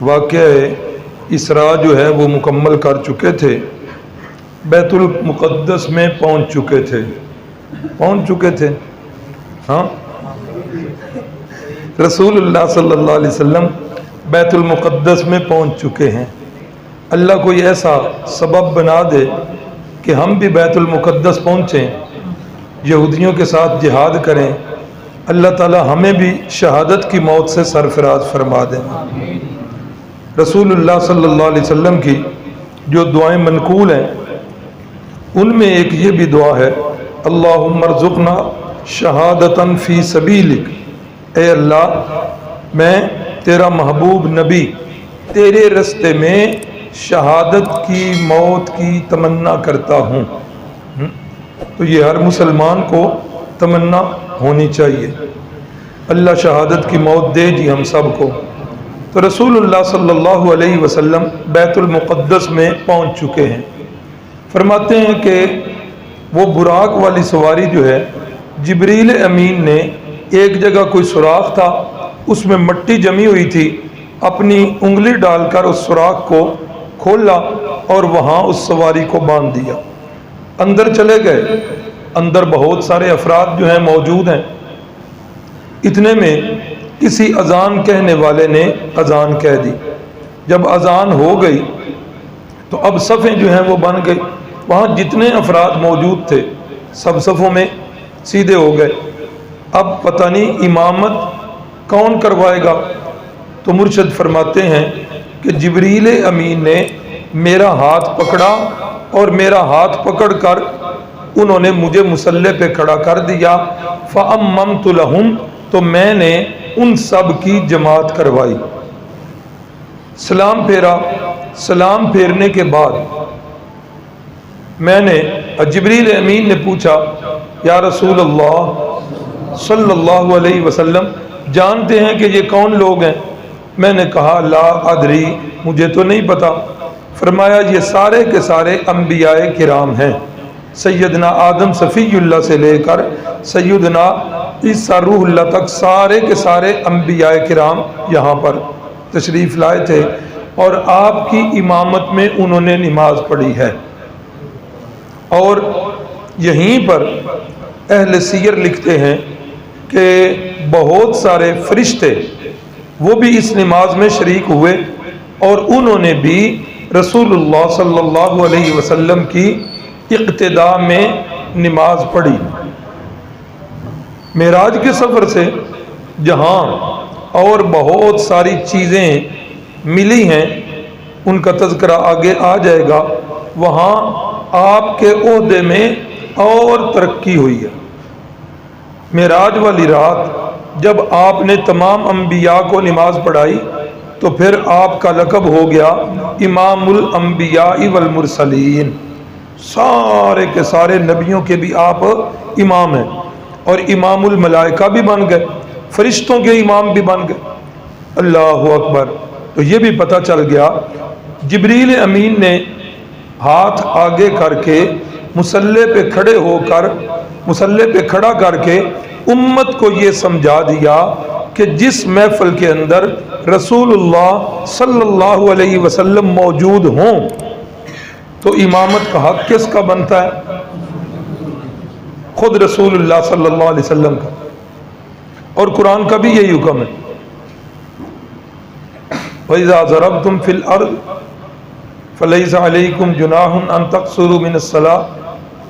واقعہ اسراء جو ہے وہ مکمل کر چکے تھے، بیت المقدس میں پہنچ چکے تھے ہاں رسول اللہ صلی اللہ علیہ وسلم بیت المقدس میں پہنچ چکے ہیں۔ اللہ کوئی ایسا سبب بنا دے کہ ہم بھی بیت المقدس پہنچیں، یہودیوں کے ساتھ جہاد کریں، اللہ تعالی ہمیں بھی شہادت کی موت سے سرفراز فرما دیں۔ رسول اللہ صلی اللہ علیہ وسلم کی جو دعائیں منقول ہیں ان میں ایک یہ بھی دعا ہے، اللہم ارزقنا شہادتاً فی سبیلک، اے اللہ میں تیرا محبوب نبی تیرے رستے میں شہادت کی موت کی تمنا کرتا ہوں۔ تو یہ ہر مسلمان کو تمنا ہونی چاہیے، اللہ شہادت کی موت دے جی ہم سب کو۔ تو رسول اللہ صلی اللہ علیہ وسلم بیت المقدس میں پہنچ چکے ہیں۔ فرماتے ہیں کہ وہ براق والی سواری جو ہے، جبریل امین نے ایک جگہ کوئی سوراخ تھا، اس میں مٹی جمی ہوئی تھی، اپنی انگلی ڈال کر اس سوراخ کو کھولا اور وہاں اس سواری کو باندھ دیا۔ اندر چلے گئے، اندر بہت سارے افراد جو ہیں موجود ہیں۔ اتنے میں کسی اذان کہنے والے نے اذان کہہ دی۔ جب اذان ہو گئی تو اب صفیں جو ہیں وہ بن گئی، وہاں جتنے افراد موجود تھے سب صفوں میں سیدھے ہو گئے۔ اب پتہ نہیں امامت کون کروائے گا، تو مرشد فرماتے ہیں کہ جبریل امین نے میرا ہاتھ پکڑا اور میرا ہاتھ پکڑ کر انہوں نے مجھے مصلی پہ کھڑا کر دیا، فَأَمَّمْتُ لَهُمْ، تو میں نے ان سب کی جماعت کروائی۔ سلام پھیرا، سلام پھیرنے کے بعد میں نے جبریل امین نے پوچھا، یا رسول اللہ صلی اللہ علیہ وسلم جانتے ہیں کہ یہ کون لوگ ہیں؟ میں نے کہا لا ادری، مجھے تو نہیں پتا۔ فرمایا یہ سارے کے سارے انبیاء کرام ہیں، سیدنا آدم صفی اللہ سے لے کر سیدنا عیسیٰ روح اللہ تک سارے کے سارے انبیاء کرام یہاں پر تشریف لائے تھے، اور آپ کی امامت میں انہوں نے نماز پڑھی ہے۔ اور یہیں پر اہل سیر لکھتے ہیں کہ بہت سارے فرشتے وہ بھی اس نماز میں شریک ہوئے، اور انہوں نے بھی رسول اللہ صلی اللہ علیہ وسلم کی اقتداء میں نماز پڑھی۔ معراج کے سفر سے جہاں اور بہت ساری چیزیں ملی ہیں، ان کا تذکرہ آگے آ جائے گا، وہاں آپ کے عہدے میں اور ترقی ہوئی ہے۔ معراج والی رات جب آپ نے تمام انبیاء کو نماز پڑھائی تو پھر آپ کا لقب ہو گیا امام الانبیاء والمرسلین، سارے کے سارے نبیوں کے بھی آپ امام ہیں، اور امام الملائکہ بھی بن گئے، فرشتوں کے امام بھی بن گئے۔ اللہ اکبر۔ تو یہ بھی پتہ چل گیا، جبریل امین نے ہاتھ آگے کر کے مصلی پہ کھڑے ہو کر، مصلی پہ کھڑا کر کے امت کو یہ سمجھا دیا کہ جس محفل کے اندر رسول اللہ صلی اللہ علیہ وسلم موجود ہوں تو امامت کا حق کس کا بنتا ہے؟ خود رسول اللہ صلی اللہ علیہ وسلم کا۔ اور قرآن کا بھی یہی حکم ہے، وَإِذَا ضَرَبْتُمْ فِي الْأَرْضِ فَلَيْسَ عَلَيْكُمْ جُنَاحٌ أَن تَقْصُرُوا مِنَ الصَّلَاةِ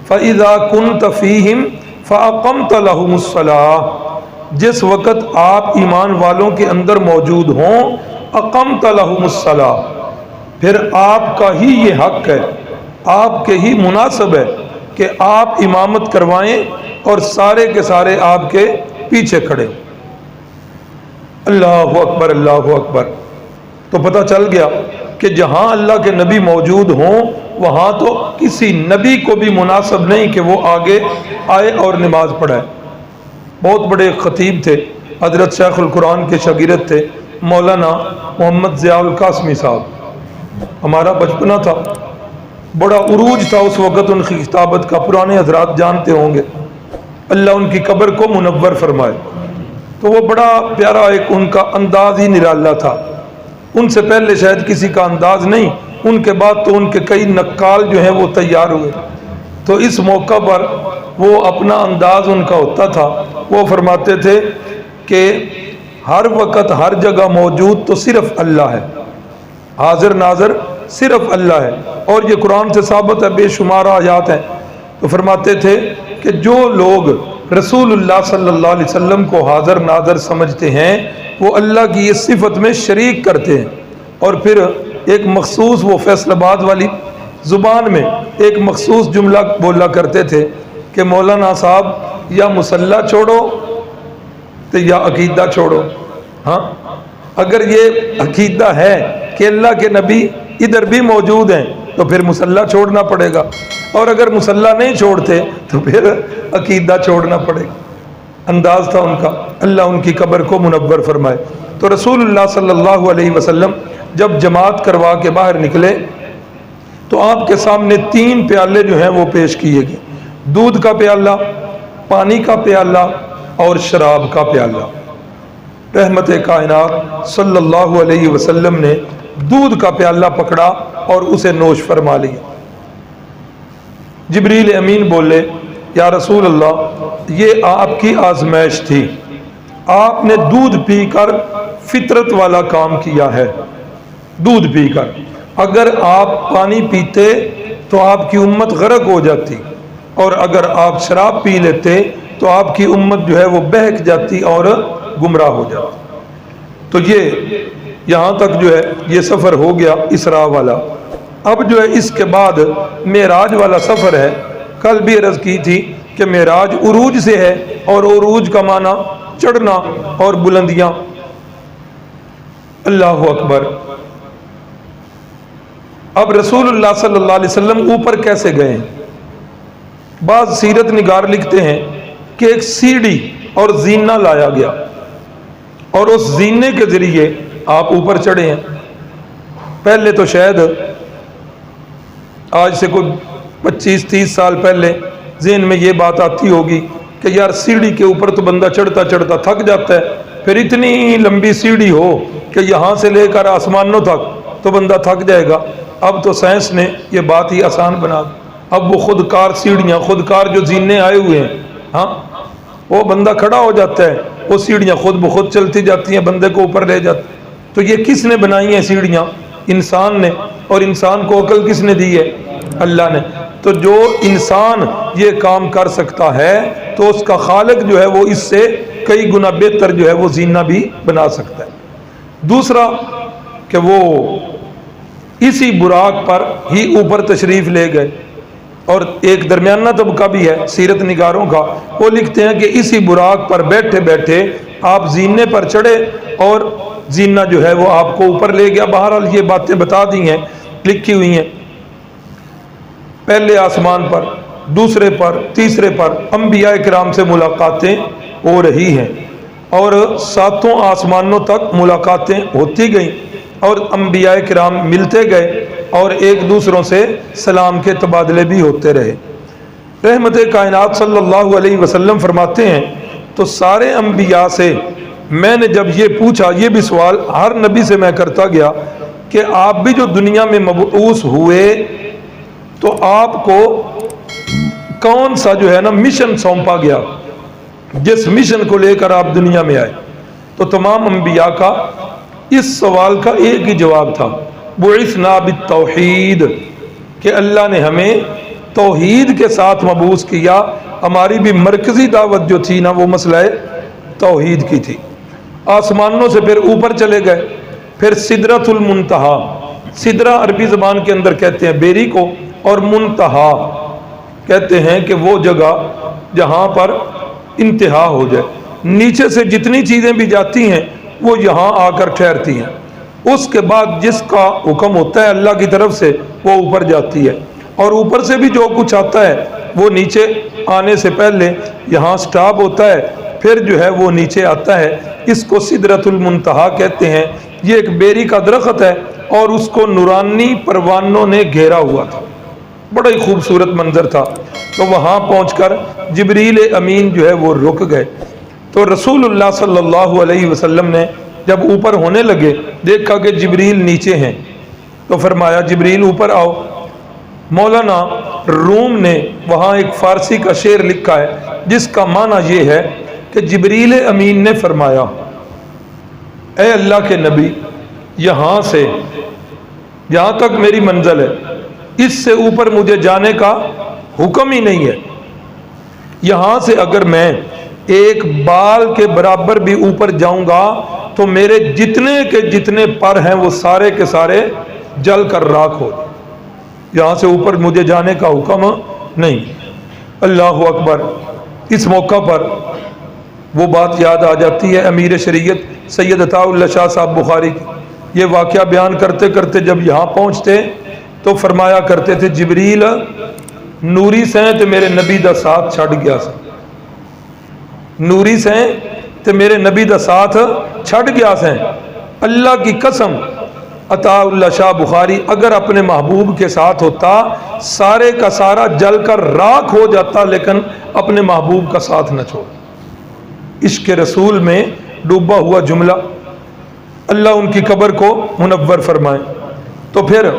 فَإِذَا كُنْتَ فِيهِمْ فَأَقَمْتَ لَهُمُ الصَّلَاةَ، جس وقت آپ ایمان والوں کے اندر موجود ہوں، اقمت لہم الصلاۃ، پھر آپ کا ہی یہ حق ہے، آپ کے ہی مناسب ہے کہ آپ امامت کروائیں اور سارے کے سارے آپ کے پیچھے کھڑے۔ اللہ اکبر، اللہ اکبر۔ تو پتہ چل گیا کہ جہاں اللہ کے نبی موجود ہوں وہاں تو کسی نبی کو بھی مناسب نہیں کہ وہ آگے آئے اور نماز پڑھائے۔ بہت بڑے خطیب تھے، حضرت شیخ القرآن کے شاگرد تھے مولانا محمد ضیاء القاسمی صاحب۔ ہمارا بچپنا تھا، بڑا عروج تھا اس وقت ان کی خطابت کا، پرانے حضرات جانتے ہوں گے، اللہ ان کی قبر کو منور فرمائے۔ تو وہ بڑا پیارا ایک ان کا انداز ہی نرالا تھا. ان سے پہلے شاید کسی کا انداز نہیں، ان کے بعد تو ان کے کئی نقال جو ہیں وہ تیار ہوئے. تو اس موقع پر وہ اپنا انداز ان کا ہوتا تھا. وہ فرماتے تھے کہ ہر وقت ہر جگہ موجود تو صرف اللہ ہے، حاضر ناظر صرف اللہ ہے. اور یہ قرآن سے ثابت ہے، بے شمار آیات ہیں. تو فرماتے تھے کہ جو لوگ رسول اللہ صلی اللہ علیہ وسلم کو حاضر ناظر سمجھتے ہیں وہ اللہ کی یہ صفت میں شریک کرتے ہیں. اور پھر ایک مخصوص وہ فیصل آباد والی زبان میں ایک مخصوص جملہ بولا کرتے تھے کہ مولانا صاحب یا مسلح چھوڑو تو یا عقیدہ چھوڑو. ہاں، اگر یہ عقیدہ ہے کہ اللہ کے نبی ادھر بھی موجود ہیں تو پھر مسلح چھوڑنا پڑے گا، اور اگر مسلح نہیں چھوڑتے تو پھر عقیدہ چھوڑنا پڑے گا. انداز تھا ان کا، اللہ ان کی قبر کو منور فرمائے. تو رسول اللہ صلی اللہ علیہ وسلم جب جماعت کروا کے باہر نکلے تو آپ کے سامنے 3 پیالے جو ہیں وہ پیش کیے گئے، دودھ کا پیالہ، پانی کا پیالہ اور شراب کا پیالہ. رحمت کائنات صلی اللہ علیہ وسلم نے دودھ کا پیالہ پکڑا اور اسے نوش فرما لیا. جبریل امین بولے یا رسول اللہ یہ آپ کی آزمائش تھی، آپ نے دودھ پی کر فطرت والا کام کیا ہے. دودھ پی کر، اگر آپ پانی پیتے تو آپ کی امت غرق ہو جاتی، اور اگر آپ شراب پی لیتے تو آپ کی امت جو ہے وہ بہک جاتی اور گمراہ ہو جاتی. تو یہ یہاں تک جو ہے یہ سفر ہو گیا اسراء والا. اب جو ہے اس کے بعد معراج والا سفر ہے. کل بھی عرض کی تھی کہ معراج عروج سے ہے، اور عروج کا معنی چڑھنا اور بلندیاں. اللہ اکبر. اب رسول اللہ صلی اللہ علیہ وسلم اوپر کیسے گئے ہیں؟ بعض سیرت نگار لکھتے ہیں کہ ایک سیڑھی اور زینہ لایا گیا، اور اس زینے کے ذریعے آپ اوپر چڑھے ہیں. پہلے تو شاید آج سے کوئی 25-30 سال پہلے ذہن میں یہ بات آتی ہوگی کہ یار سیڑھی کے اوپر تو بندہ چڑھتا چڑھتا تھک جاتا ہے، پھر اتنی لمبی سیڑھی ہو کہ یہاں سے لے کر آسمانوں تک تو بندہ تھک جائے گا. اب تو سائنس نے یہ بات ہی آسان بنا دی. اب وہ خود کار سیڑھیاں، خود کار جو زینے آئے ہوئے ہیں، ہاں وہ بندہ کھڑا ہو جاتا ہے، وہ سیڑھیاں خود بخود چلتی جاتی ہیں، بندے کو اوپر لے جاتی. تو یہ کس نے بنائی ہیں سیڑھیاں؟ انسان نے. اور انسان کو عقل کس نے دی ہے؟ اللہ نے. تو جو انسان یہ کام کر سکتا ہے تو اس کا خالق جو ہے وہ اس سے کئی گنا بہتر جو ہے وہ زینہ بھی بنا سکتا ہے. دوسرا کہ وہ اسی براق پر ہی اوپر تشریف لے گئے. اور ایک درمیانہ طبقہ بھی ہے سیرت نگاروں کا، وہ لکھتے ہیں کہ اسی براق پر بیٹھے بیٹھے آپ زینے پر چڑھے اور زینہ جو ہے وہ آپ کو اوپر لے گیا. بہرحال یہ باتیں بتا دی ہیں، لکھی ہوئی ہیں. پہلے آسمان پر، دوسرے پر، تیسرے پر انبیاء کرام سے ملاقاتیں ہو رہی ہیں، اور 7 آسمانوں تک ملاقاتیں ہوتی گئیں، اور انبیاء کرام ملتے گئے اور ایک دوسروں سے سلام کے تبادلے بھی ہوتے رہے. رحمت کائنات صلی اللہ علیہ وسلم فرماتے ہیں تو سارے انبیاء سے میں نے جب یہ پوچھا، یہ بھی سوال ہر نبی سے میں کرتا گیا کہ آپ بھی جو دنیا میں مبعوث ہوئے تو آپ کو کون سا جو ہے نا مشن سونپا گیا، جس مشن کو لے کر آپ دنیا میں آئے؟ تو تمام انبیاء کا اس سوال کا ایک ہی جواب تھا، بعثنا بالتوحید، کہ اللہ نے ہمیں توحید کے ساتھ مبعوث کیا. ہماری بھی مرکزی دعوت جو تھی نا وہ مسئلہ توحید کی تھی. آسمانوں سے پھر اوپر چلے گئے، پھر سدرۃ المنتہا، سدرہ عربی زبان کے اندر کہتے ہیں بیری کو، اور منتہا کہتے ہیں کہ وہ جگہ جہاں پر انتہا ہو جائے، نیچے سے جتنی چیزیں بھی جاتی ہیں وہ یہاں آ کر ٹھہرتی ہیں. اس کے بعد جس کا حکم ہوتا ہے اللہ کی طرف سے وہ اوپر جاتی ہے، اور اوپر سے بھی جو کچھ آتا ہے وہ نیچے آنے سے پہلے یہاں سٹاپ ہوتا ہے، پھر جو ہے وہ نیچے آتا ہے. اس کو سدرۃ المنتہا کہتے ہیں. یہ ایک بیری کا درخت ہے اور اس کو نورانی پروانوں نے گھیرا ہوا تھا، بڑا ہی خوبصورت منظر تھا. تو وہاں پہنچ کر جبریل امین جو ہے وہ رک گئے. تو رسول صلی اللہ علیہ وسلم نے جب اوپر ہونے لگے دیکھا کہ جبریل نیچے ہیں، تو فرمایا جبریل اوپر آؤ۔ مولانا روم نے وہاں ایک فارسی کا شعر لکھا ہے جس کا معنی یہ ہے کہ جبریل امین نے فرمایا، اے اللہ کے نبی، یہاں سے جہاں تک میری منزل ہے اس سے اوپر مجھے جانے کا حکم ہی نہیں ہے، یہاں سے اگر میں ایک بال کے برابر بھی اوپر جاؤں گا تو میرے جتنے کے جتنے پر ہیں وہ سارے کے سارے جل کر راکھ ہو، یہاں سے اوپر مجھے جانے کا حکم نہیں۔ اللہ اکبر۔ اس موقع پر وہ بات یاد آ جاتی ہے امیر شریعت سید عطا اللہ شاہ صاحب بخاری کی، یہ واقعہ بیان کرتے کرتے جب یہاں پہنچتے تو فرمایا کرتے تھے جبریل نوری سے تے میرے نبی دا ساتھ چھڑ گیا سے، نوری سے تے میرے نبی دا ساتھ چھڑ گیا سے۔ اللہ کی قسم عطا اللہ شاہ بخاری اگر اپنے محبوب کے ساتھ ہوتا سارے کا سارا جل کر راکھ ہو جاتا، لیکن اپنے محبوب کا ساتھ نہ چھوڑ۔ عشق رسول میں ڈوبا ہوا جملہ، اللہ ان کی قبر کو منور فرمائے۔ تو پھر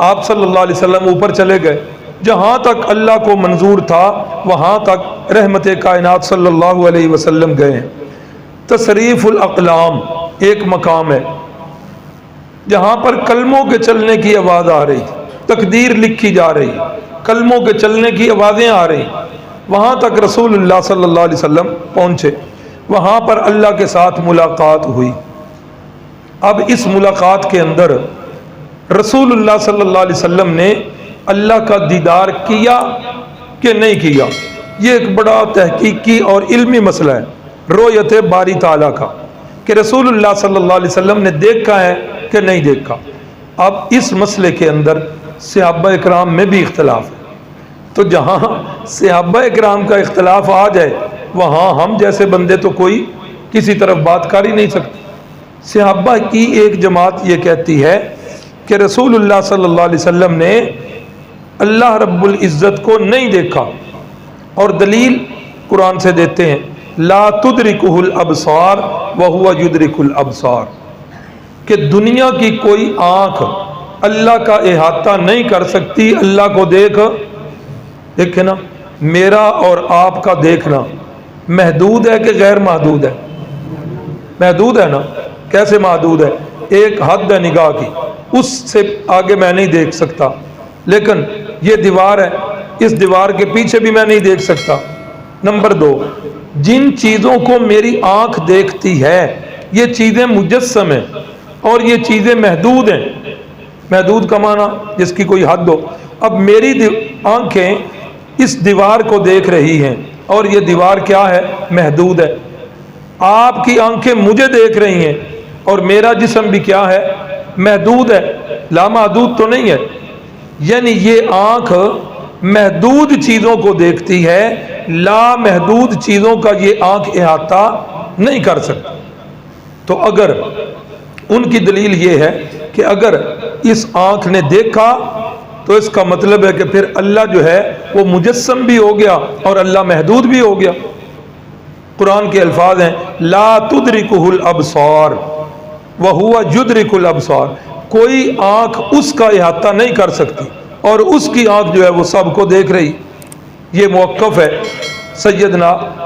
آپ صلی اللہ علیہ وسلم اوپر چلے گئے، جہاں تک اللہ کو منظور تھا وہاں تک رحمت کائنات صلی اللہ علیہ وسلم گئے ہیں۔ تصریف الاقلام ایک مقام ہے جہاں پر کلموں کے چلنے کی آواز آ رہی، تقدیر لکھی جا رہی، کلموں کے چلنے کی آوازیں آ رہی، وہاں تک رسول اللہ صلی اللہ علیہ وسلم پہنچے، وہاں پر اللہ کے ساتھ ملاقات ہوئی۔ اب اس ملاقات کے اندر رسول اللہ صلی اللہ علیہ وسلم نے اللہ کا دیدار کیا کہ نہیں کیا، یہ ایک بڑا تحقیقی اور علمی مسئلہ ہے رؤیت باری تعالیٰ کا، کہ رسول اللہ صلی اللہ علیہ وسلم نے دیکھا ہے کہ نہیں دیکھا۔ اب اس مسئلے کے اندر صحابہ اکرام میں بھی اختلاف ہے، تو جہاں صحابہ اکرام کا اختلاف آ جائے وہاں ہم جیسے بندے تو کوئی کسی طرف بات کر ہی نہیں سکتے۔ صحابہ کی ایک جماعت یہ کہتی ہے کہ رسول اللہ صلی اللہ علیہ وسلم نے اللہ رب العزت کو نہیں دیکھا، اور دلیل قرآن سے دیتے ہیں لا تدرکہ الابصار وہو یدرک الابصار، کہ دنیا کی کوئی آنکھ اللہ کا احاطہ نہیں کر سکتی اللہ کو دیکھے نا۔ میرا اور آپ کا دیکھنا محدود ہے کہ غیر محدود ہے؟ محدود ہے نا۔ کیسے محدود ہے؟ ایک حد ہے نگاہ کی، اس سے آگے میں نہیں دیکھ سکتا، لیکن یہ دیوار ہے، اس دیوار کے پیچھے بھی میں نہیں دیکھ سکتا۔ نمبر دو، جن چیزوں کو میری آنکھ دیکھتی ہے یہ چیزیں مجسم ہیں اور یہ چیزیں محدود ہیں۔ محدود کا معنی جس کی کوئی حد ہو۔ اب میری آنکھیں اس دیوار کو دیکھ رہی ہیں اور یہ دیوار کیا ہے؟ محدود ہے۔ آپ کی آنکھیں مجھے دیکھ رہی ہیں اور میرا جسم بھی کیا ہے؟ محدود ہے، لامحدود تو نہیں ہے۔ یعنی یہ آنکھ محدود چیزوں کو دیکھتی ہے، لامحدود چیزوں کا یہ آنکھ احاطہ نہیں کر سکتی۔ تو اگر ان کی دلیل یہ ہے کہ اگر اس آنکھ نے دیکھا تو اس کا مطلب ہے کہ پھر اللہ جو ہے وہ مجسم بھی ہو گیا اور اللہ محدود بھی ہو گیا۔ قرآن کے الفاظ ہیں لا تدرکہ الابصار وہو یدرک الابصار، کوئی آنکھ اس کا احاطہ نہیں کر سکتی اور اس کی آنکھ جو ہے وہ سب کو دیکھ رہی۔ یہ موقف ہے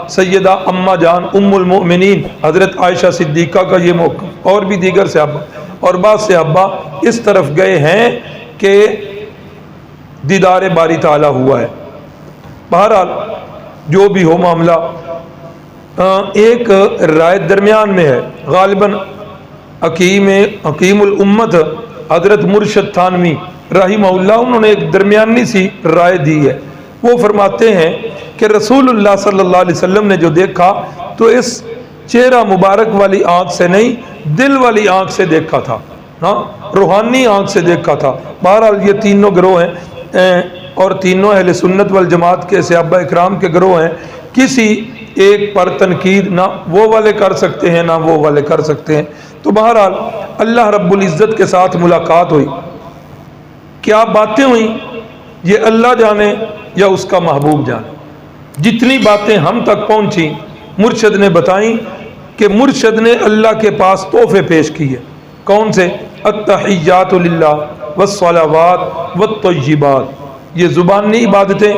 سیدہ اماں جان ام المؤمنین حضرت عائشہ صدیقہ کا، یہ موقف اور بھی دیگر صحابہ اور بعض صحابہ اس طرف گئے ہیں کہ دیدار باری تعالیٰ ہوا ہے۔ بہرحال جو بھی ہو معاملہ، ایک رائے درمیان میں ہے۔ غالباً حکیم الامت حضرت مرشد تھانوی رحمہ اللہ انہوں نے ایک درمیانی سی رائے دی ہے۔ وہ فرماتے ہیں کہ رسول اللہ صلی اللہ علیہ وسلم نے جو دیکھا تو اس چہرہ مبارک والی آنکھ سے نہیں، دل والی آنکھ سے دیکھا تھا، ہاں روحانی آنکھ سے دیکھا تھا۔ بہرحال یہ تینوں گروہ ہیں اور تینوں اہل سنت والجماعت کے صحابہ اکرام کے گروہ ہیں، کسی ایک پر تنقید نہ وہ والے کر سکتے ہیں نہ وہ والے کر سکتے ہیں۔ تو بہرحال اللہ رب العزت کے ساتھ ملاقات ہوئی، کیا باتیں ہوئیں یہ اللہ جانے یا اس کا محبوب جانے۔ جتنی باتیں ہم تک پہنچیں مرشد نے بتائیں کہ مرشد نے اللہ کے پاس تحفے پیش کیے. کون سے؟ التحیات للہ والصلوات والطیبات. یہ زبانی عبادتیں،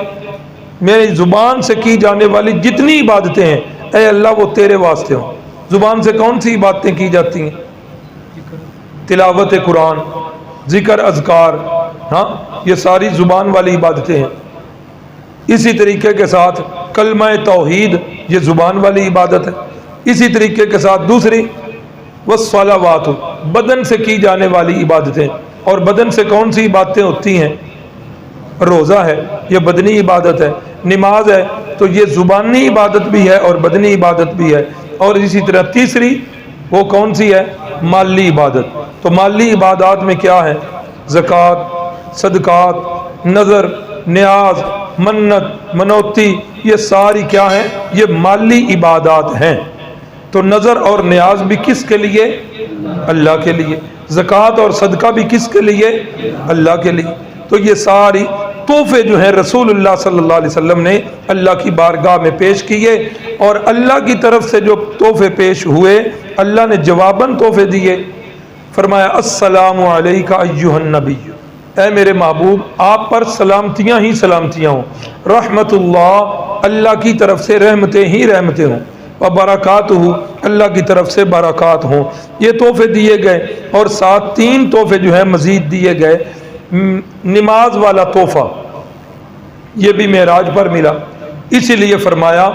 میری زبان سے کی جانے والی جتنی عبادتیں ہیں اے اللہ وہ تیرے واسطے ہوں. زبان سے کون سی عبادتیں کی جاتی ہیں؟ تلاوت قرآن، ذکر، اذکار، ہاں یہ ساری زبان والی عبادتیں ہیں. اسی طریقے کے ساتھ کلمہ توحید یہ زبان والی عبادت ہے. اسی طریقے کے ساتھ دوسری والصلوات بدن سے کی جانے والی عبادتیں. اور بدن سے کون سی عبادتیں ہوتی ہیں؟ روزہ ہے، یہ بدنی عبادت ہے. نماز ہے تو یہ زبانی عبادت بھی ہے اور بدنی عبادت بھی ہے. اور اسی طرح تیسری وہ کون سی ہے؟ مالی عبادت. تو مالی عبادات میں کیا ہے؟ زکوٰۃ، صدقات، نذر، نیاز، منت، منوتی، یہ ساری کیا ہیں؟ یہ مالی عبادات ہیں. تو نذر اور نیاز بھی کس کے لیے؟ اللہ کے لیے. زکوٰۃ اور صدقہ بھی کس کے لیے؟ اللہ کے لیے. تو یہ ساری تحفے جو ہیں رسول اللہ صلی اللہ علیہ وسلم نے اللہ کی بارگاہ میں پیش کیے. اور اللہ کی طرف سے جو تحفے پیش ہوئے اللہ نے جواباً تحفے دیے. فرمایا السلام علیکہ ایھا النبی، اے میرے محبوب آپ پر سلامتیاں ہی سلامتیاں ہوں. رحمت اللہ، اللہ کی طرف سے رحمتیں ہی رحمتیں ہوں. وبرکاتہ، اللہ کی طرف سے برکات ہوں. یہ تحفے دیے گئے. اور ساتھ 3 تحفے جو ہیں مزید دیے گئے. نماز والا تحفہ یہ بھی معراج پر ملا. اسی لیے فرمایا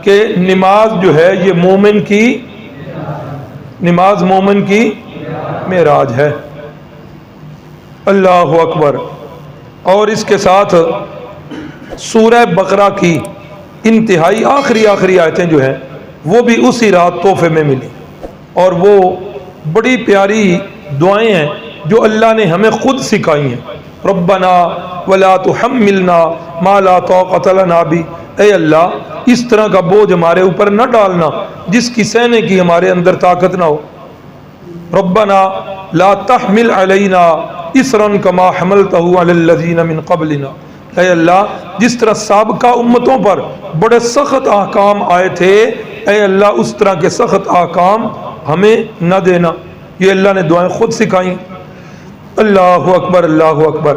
کہ نماز جو ہے یہ مومن کی، نماز مومن کی معراج ہے. اللہ اکبر. اور اس کے ساتھ سورہ بقرہ کی انتہائی آخری آیتیں جو ہیں وہ بھی اسی رات تحفے میں ملی. اور وہ بڑی پیاری دعائیں ہیں جو اللہ نے ہمیں خود سکھائی ہیں. ربنا ولا تحملنا ما لا طاقت لنا بہ، اے اللہ اس طرح کا بوجھ ہمارے اوپر نہ ڈالنا جس کی سہنے کی ہمارے اندر طاقت نہ ہو. ربنا لا تحمل علینا اسرا کما حملتہ علی الذین من قبلنا، اے اللہ جس طرح سابقہ امتوں پر بڑے سخت احکام آئے تھے اے اللہ اس طرح کے سخت احکام ہمیں نہ دینا. یہ اللہ نے دعائیں خود سکھائیں. اللہ اکبر، اللہ اکبر.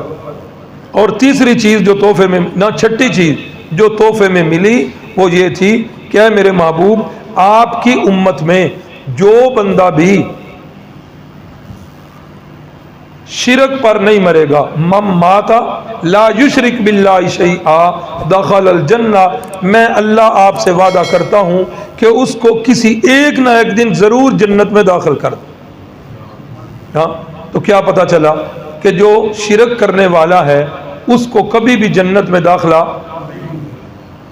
اور تیسری چیز جو تحفے میں نہ چھٹی چیز جو تحفے میں ملی وہ یہ تھی کہ اے میرے محبوب آپ کی امت میں جو بندہ بھی شرک پر نہیں مرے گا، من مات لا یشرک باللہ شیئا دخل الجنہ، میں اللہ آپ سے وعدہ کرتا ہوں کہ اس کو کسی ایک نہ ایک دن ضرور جنت میں داخل کر دیں. ہاں تو کیا پتہ چلا کہ جو شرک کرنے والا ہے اس کو کبھی بھی جنت میں داخلہ.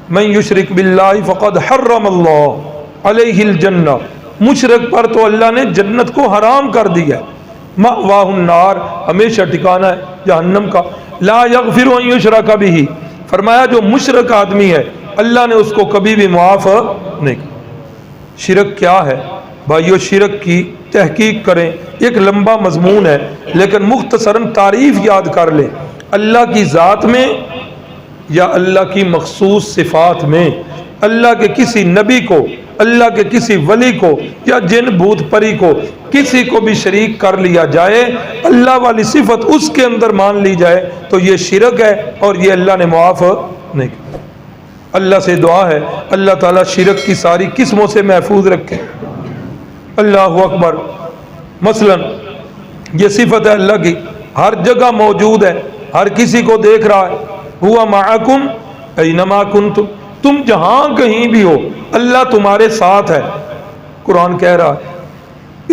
من یشرک باللہ فقد حرم اللہ علیہ الجنہ، مشرک پر تو اللہ نے جنت کو حرام کر دیا. مأواہ النار، ہمیشہ ٹھکانہ ہے جہنم کا. لا یغفر ان یشرک بہ، فرمایا جو مشرک آدمی ہے اللہ نے اس کو کبھی بھی معاف نہیں. شرک کیا ہے بھائیو؟ شرک کی تحقیق کریں، ایک لمبا مضمون ہے لیکن مختصراً تعریف یاد کر لیں. اللہ کی ذات میں یا اللہ کی مخصوص صفات میں اللہ کے کسی نبی کو، اللہ کے کسی ولی کو یا جن بھوت پری کو کسی کو بھی شریک کر لیا جائے، اللہ والی صفت اس کے اندر مان لی جائے تو یہ شرک ہے اور یہ اللہ نے معاف نہیں کیا. اللہ سے دعا ہے اللہ تعالیٰ شرک کی ساری قسموں سے محفوظ رکھے. اللہ اکبر. مثلا یہ صفت ہے اللہ کی، ہر جگہ موجود ہے، ہر کسی کو دیکھ رہا ہے. ہوا معکم اینما کنتم، تم جہاں کہیں بھی ہو اللہ تمہارے ساتھ ہے، قرآن کہہ رہا ہے.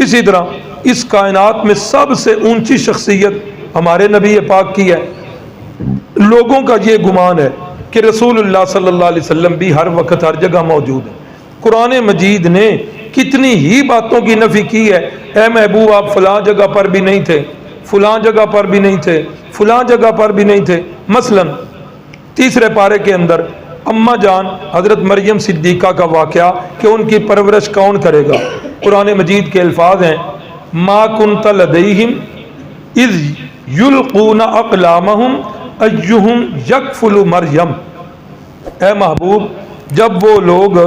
اسی طرح اس کائنات میں سب سے اونچی شخصیت ہمارے نبی پاک کی ہے. لوگوں کا یہ گمان ہے کہ رسول اللہ صلی اللہ علیہ وسلم بھی ہر وقت ہر جگہ موجود ہے. قرآن مجید نے کتنی ہی باتوں کی نفی کی ہے. اے محبوب آپ فلاں جگہ پر بھی نہیں تھے، فلاں جگہ پر بھی نہیں تھے، فلاں جگہ پر بھی نہیں تھے. مثلا 3 پارے کے اندر اماں جان حضرت مریم صدیقہ کا واقعہ کہ ان کی پرورش کون کرے گا. قرآن مجید کے الفاظ ہیں ما کنت لدیہم اذ یلقون اقلامہم ایہم یکفل مریم، اے محبوب جب وہ لوگ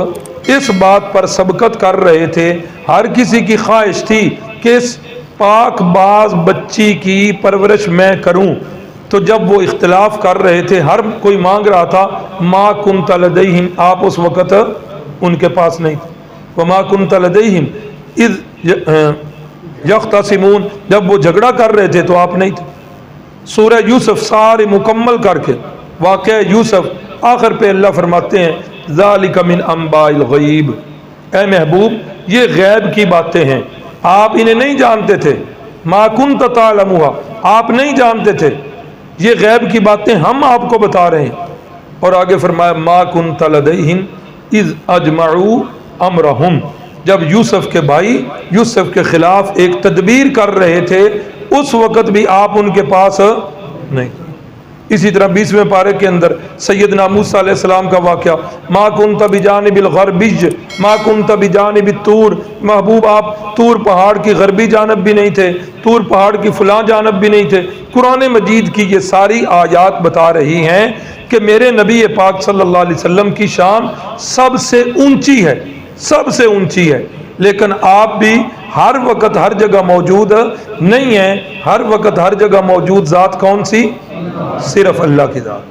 اس بات پر سبقت کر رہے تھے، ہر کسی کی خواہش تھی کہ اس پاک باز بچی کی پرورش میں کروں، تو جب وہ اختلاف کر رہے تھے، ہر کوئی مانگ رہا تھا، ما کنت لدیہم، آپ اس وقت ان کے پاس نہیں تھے، وما کنت لدیہم اذ یختصمون، جب وہ جھگڑا کر رہے تھے تو آپ نہیں تھے۔ سورہ یوسف سارے مکمل کر کے واقعہ یوسف آخر پہ اللہ فرماتے ہیں ذالک من انباء الغیب، اے محبوب یہ غیب کی باتیں ہیں، آپ انہیں نہیں جانتے تھے، ما کنت تعلمها، آپ نہیں جانتے تھے، یہ غیب کی باتیں ہم آپ کو بتا رہے ہیں۔ اور آگے فرمایا ما کنت لدیہم اذ اجمعوا امرہم، جب یوسف کے بھائی یوسف کے خلاف ایک تدبیر کر رہے تھے اس وقت بھی آپ ان کے پاس نہیں۔ اسی طرح 20ویں پارے کے اندر سیدنا موسیٰ علیہ السلام کا واقعہ، ما کنت بجانب الغربی ما کنت بجانب الطور، محبوب آپ طور پہاڑ کی غربی جانب بھی نہیں تھے، طور پہاڑ کی فلاں جانب بھی نہیں تھے۔ قرآن مجید کی یہ ساری آیات بتا رہی ہیں کہ میرے نبی پاک صلی اللہ علیہ وسلم کی شان سب سے اونچی ہے، سب سے اونچی ہے، لیکن آپ بھی ہر وقت ہر جگہ موجود نہیں ہیں۔ ہر وقت ہر جگہ موجود ذات کون سی؟ صرف اللہ کی ذات۔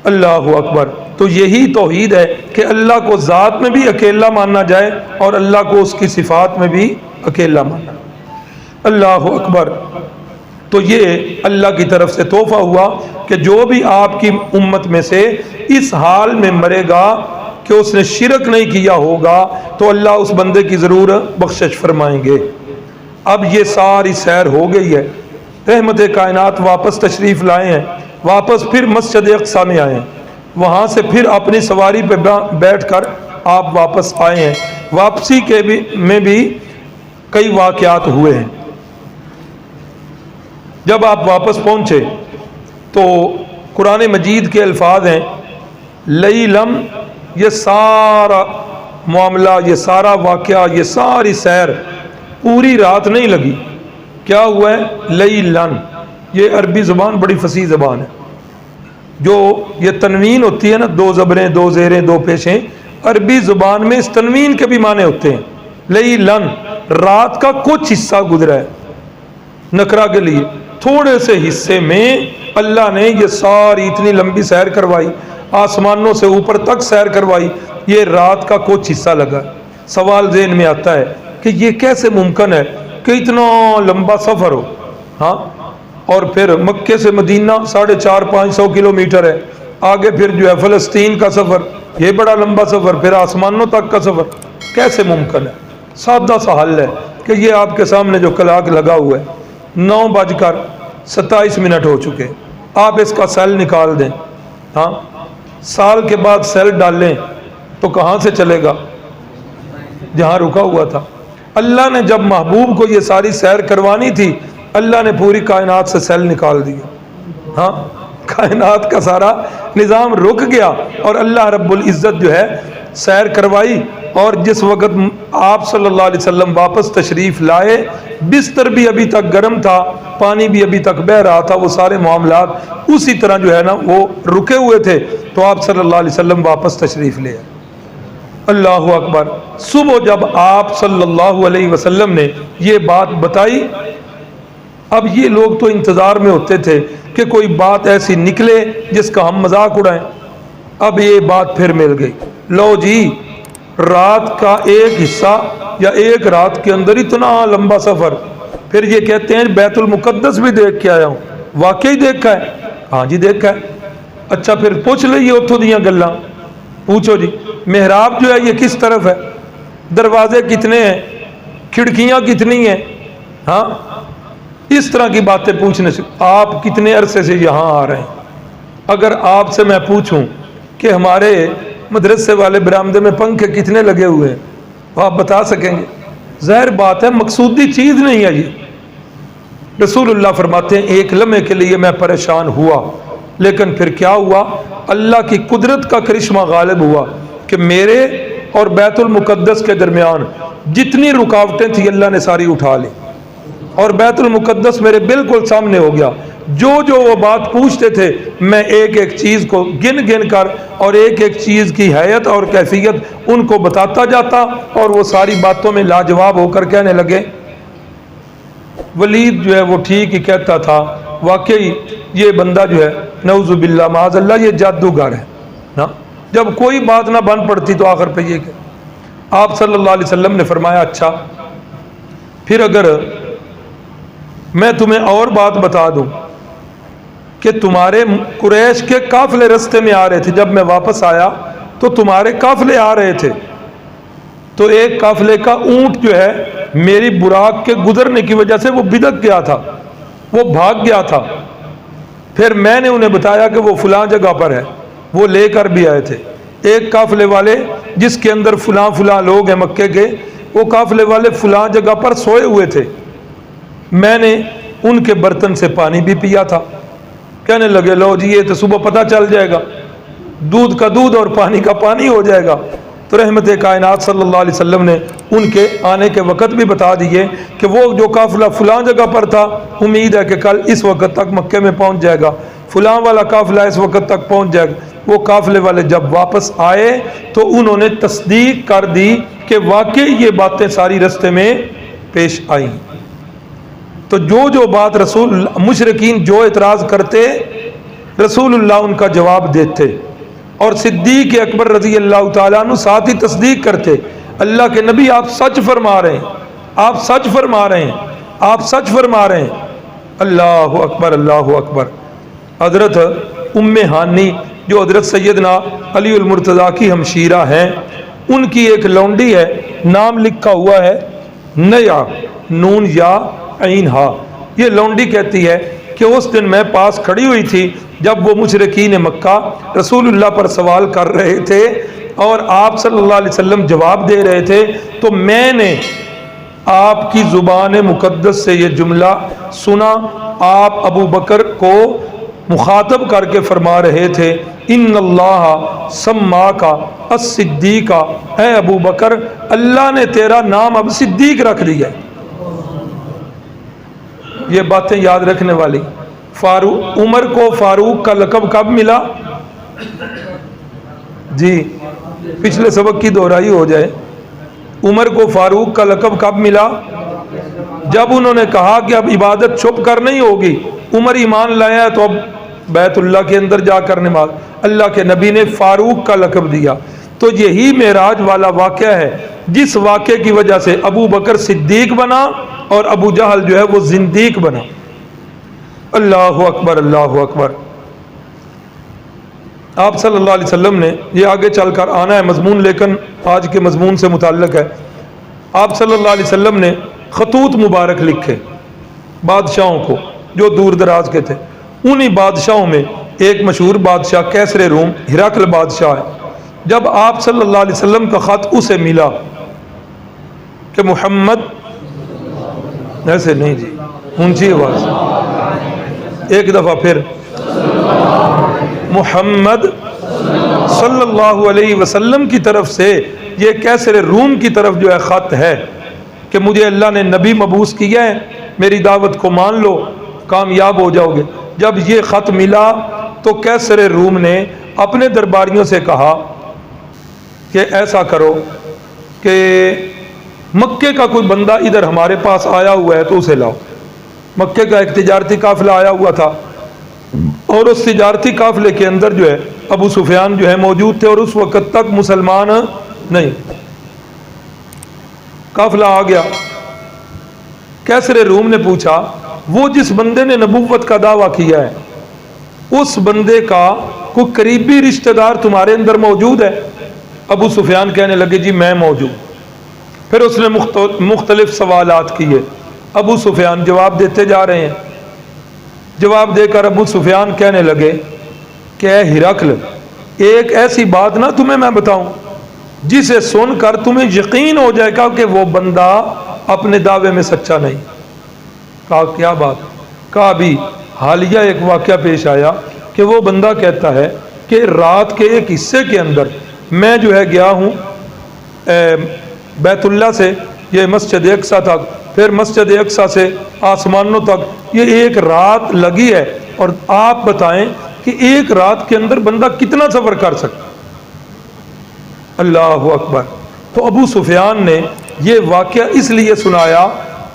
اللہ اکبر۔ تو یہی توحید ہے کہ اللہ کو ذات میں بھی اکیلا ماننا جائے اور اللہ کو اس کی صفات میں بھی اکیلا ماننا۔ اللہ اکبر۔ تو یہ اللہ کی طرف سے تحفہ ہوا کہ جو بھی آپ کی امت میں سے اس حال میں مرے گا کہ اس نے شرک نہیں کیا ہوگا تو اللہ اس بندے کی ضرور بخشش فرمائیں گے۔ اب یہ ساری سیر ہو گئی ہے، رحمت کائنات واپس تشریف لائے ہیں، واپس پھر مسجد اقصیٰ میں آئے ہیں، وہاں سے پھر اپنی سواری پہ بیٹھ کر آپ واپس آئے ہیں۔ واپسی کے میں بھی کئی واقعات ہوئے ہیں۔ جب آپ واپس پہنچے تو قرآن مجید کے الفاظ ہیں لیلم، یہ سارا معاملہ، یہ سارا واقعہ، یہ ساری سیر پوری رات نہیں لگی۔ کیا ہوا ہے؟ لیلن، یہ عربی زبان بڑی فصیح زبان ہے، جو یہ تنوین ہوتی ہے نا، دو زبریں دو زیریں دو پیشیں، عربی زبان میں اس تنوین کے بھی معنی ہوتے ہیں۔ لیلن، رات کا کچھ حصہ گزرا ہے، نکرہ کے لیے تھوڑے سے حصے میں اللہ نے یہ ساری اتنی لمبی سیر کروائی، آسمانوں سے اوپر تک سیر کروائی، یہ رات کا کچھ حصہ لگا۔ سوال ذہن میں آتا ہے کہ یہ کیسے ممکن ہے کہ اتنا لمبا سفر ہو؟ ہاں، اور پھر مکے سے مدینہ 450-500 کلومیٹر ہے، آگے پھر جو ہے فلسطین کا سفر، یہ بڑا لمبا سفر، پھر آسمانوں تک کا سفر، کیسے ممکن ہے؟ سادہ سا حل ہے کہ یہ آپ کے سامنے جو کلاک لگا ہوا ہے 9:27 ہو چکے، آپ اس کا سیل نکال دیں، ہاں، سال کے بعد سیل ڈالیں تو کہاں سے چلے گا؟ جہاں رکا ہوا تھا۔ اللہ نے جب محبوب کو یہ ساری سیر کروانی تھی، اللہ نے پوری کائنات سے سیل نکال دیا، ہاں، کائنات کا سارا نظام رک گیا اور اللہ رب العزت جو ہے سیر کروائی۔ اور جس وقت آپ صلی اللہ علیہ وسلم واپس تشریف لائے، بستر بھی ابھی تک گرم تھا، پانی بھی ابھی تک بہہ رہا تھا، وہ سارے معاملات اسی طرح جو ہے نا وہ رکے ہوئے تھے، تو آپ صلی اللہ علیہ وسلم واپس تشریف لے آئے۔ اللہ اکبر۔ صبح جب آپ صلی اللہ علیہ وسلم نے یہ بات بتائی، اب یہ لوگ تو انتظار میں ہوتے تھے کہ کوئی بات ایسی نکلے جس کا ہم مذاق اڑائیں۔ اب یہ بات پھر مل گئی، لو جی، رات کا ایک حصہ یا ایک رات کے اندر اتنا لمبا سفر۔ پھر یہ کہتے ہیں بیت المقدس بھی دیکھ کے آیا ہوں۔ واقعی دیکھا ہے؟ ہاں جی دیکھا ہے۔ اچھا پھر پوچھ لئیے اتھو دیاں گلاں، پوچھو جی، محراب جو ہے یہ کس طرف ہے، دروازے کتنے ہیں، کھڑکیاں کتنی ہیں، ہاں، اس طرح کی باتیں پوچھنے سے آپ کتنے عرصے سے یہاں آ رہے ہیں؟ اگر آپ سے میں پوچھوں کہ ہمارے مدرسے والے برآمدے میں پنکھے کتنے لگے ہوئے ہیں، تو آپ بتا سکیں گے؟ ظاہر بات ہے مقصودی چیز نہیں ہے یہ۔ رسول اللہ فرماتے ہیں ایک لمحے کے لیے میں پریشان ہوا، لیکن پھر کیا ہوا؟ اللہ کی قدرت کا کرشمہ غالب ہوا کہ میرے اور بیت المقدس کے درمیان جتنی رکاوٹیں تھیں اللہ نے ساری اٹھا لی، اور بیت المقدس میرے بالکل سامنے ہو گیا۔ جو وہ بات پوچھتے تھے میں ایک ایک چیز کو گن گن کر اور ایک ایک چیز کی حیت اور کیفیت ان کو بتاتا جاتا اور وہ ساری باتوں میں لاجواب ہو کر کہنے لگے ولید جو ہے وہ ٹھیک ہی کہتا تھا، واقعی یہ بندہ جو ہے نعوذ باللہ معاذ اللہ یہ جادوگر ہے نا۔ جب کوئی بات نہ بن پڑتی تو آخر پہ یہ کہ آپ صلی اللہ علیہ وسلم نے فرمایا اچھا پھر اگر میں تمہیں اور بات بتا دوں کہ تمہارے قریش کے قافلے رستے میں آ رہے تھے، جب میں واپس آیا تو تمہارے قافلے آ رہے تھے، تو ایک قافلے کا اونٹ جو ہے میری براق کے گزرنے کی وجہ سے وہ بدک گیا تھا، وہ بھاگ گیا تھا، پھر میں نے انہیں بتایا کہ وہ فلاں جگہ پر ہے، وہ لے کر بھی آئے تھے۔ ایک قافلے والے جس کے اندر فلاں فلاں لوگ ہیں مکے کے، وہ قافلے والے فلاں جگہ پر سوئے ہوئے تھے، میں نے ان کے برتن سے پانی بھی پیا تھا۔ کہنے لگے لو جی یہ تو صبح پتہ چل جائے گا، دودھ کا دودھ اور پانی کا پانی ہو جائے گا۔ تو رحمت کائنات صلی اللہ علیہ وسلم نے ان کے آنے کے وقت بھی بتا دیے کہ وہ جو قافلہ فلاں جگہ پر تھا امید ہے کہ کل اس وقت تک مکے میں پہنچ جائے گا، فلاں والا قافلہ اس وقت تک پہنچ جائے گا۔ وہ قافلے والے جب واپس آئے تو انہوں نے تصدیق کر دی کہ واقعی یہ باتیں ساری رستے میں پیش آئیں۔ تو جو بات رسول مشرکین جو اعتراض کرتے رسول اللہ ان کا جواب دیتے، اور صدیق اکبر رضی اللہ تعالیٰ عنہ ساتھ ہی تصدیق کرتے، اللہ کے نبی آپ سچ فرما رہے ہیں، آپ سچ فرما رہے ہیں، آپ سچ فرما رہے ہیں۔ اللہ اکبر اللہ اکبر۔ حضرت ام ہانی جو حضرت سیدنا علی المرتضیٰ کی ہمشیرہ ہیں، ان کی ایک لونڈی ہے، نام لکھا ہوا ہے نیا نون یا عین ہا۔ یہ لونڈی کہتی ہے کہ اس دن میں پاس کھڑی ہوئی تھی جب وہ مشرکین مکہ رسول اللہ پر سوال کر رہے تھے اور آپ صلی اللہ علیہ وسلم جواب دے رہے تھے، تو میں نے آپ کی زبان مقدس سے یہ جملہ سنا، آپ ابو بکر کو مخاطب کر کے فرما رہے تھے ان اللہ سماک الصدیق، اے ابو بکر اللہ نے تیرا نام اب صدیق رکھ دیا۔ یہ باتیں یاد رکھنے والی۔ فاروق عمر کو فاروق کا لقب کب ملا؟ جی پچھلے سبق کی دہرائی ہو جائے، عمر کو فاروق کا لقب کب ملا؟ جب انہوں نے کہا کہ اب عبادت چھپ کر نہیں ہوگی، عمر ایمان لایا ہے تو اب بیت اللہ کے اندر جا کر نماز، اللہ کے نبی نے فاروق کا لقب دیا۔ تو یہی معراج والا واقعہ ہے جس واقعے کی وجہ سے ابو بکر صدیق بنا اور ابو جہل جو ہے وہ زندیق بنا۔ اللہ اکبر اللہ اکبر۔ آپ صلی اللہ علیہ وسلم نے یہ آگے چل کر آنا ہے مضمون، لیکن آج کے مضمون سے متعلق ہے۔ آپ صلی اللہ علیہ وسلم نے خطوط مبارک لکھے بادشاہوں کو جو دور دراز کے تھے، انہی بادشاہوں میں ایک مشہور بادشاہ کیسر روم ہرقل بادشاہ ہے۔ جب آپ صلی اللہ علیہ وسلم کا خط اسے ملا کہ محمد، ایسے نہیں جی اونچی آواز، ایک دفعہ پھر، محمد صلی اللہ علیہ وسلم کی طرف سے یہ کیسر روم کی طرف جو ہے خط ہے کہ مجھے اللہ نے نبی مبعوث کیا ہے، میری دعوت کو مان لو کامیاب ہو جاؤ گے۔ جب یہ خط ملا تو کیسر روم نے اپنے درباریوں سے کہا کہ ایسا کرو کہ مکے کا کوئی بندہ ادھر ہمارے پاس آیا ہوا ہے تو اسے لاؤ۔ مکے کا ایک تجارتی قافلہ آیا ہوا تھا اور اس تجارتی قافلے کے اندر جو ہے ابو سفیان جو ہے موجود تھے اور اس وقت تک مسلمان نہیں۔ قافلہ آ گیا، کیسر روم نے پوچھا وہ جس بندے نے نبوت کا دعویٰ کیا ہے اس بندے کا کوئی قریبی رشتہ دار تمہارے اندر موجود ہے؟ ابو سفیان کہنے لگے جی میں موجود۔ پھر اس نے مختلف سوالات کیے، ابو سفیان جواب دیتے جا رہے ہیں۔ جواب دے کر ابو سفیان کہنے لگے کہ اے ہرقل، ایک ایسی بات نہ تمہیں میں بتاؤں جسے سن کر تمہیں یقین ہو جائے گا کہ وہ بندہ اپنے دعوے میں سچا نہیں۔ کہا کیا بات؟ کہا بھی حالیہ ایک واقعہ پیش آیا کہ وہ بندہ کہتا ہے کہ رات کے ایک حصے کے اندر میں جو ہے گیا ہوں بیت اللہ سے یہ مسجد اقصیٰ تک، پھر مسجد اقصیٰ سے آسمانوں تک یہ ایک رات لگی ہے، اور آپ بتائیں کہ ایک رات کے اندر بندہ کتنا سفر کر سکتا؟ اللہ اکبر۔ تو ابو سفیان نے یہ واقعہ اس لیے سنایا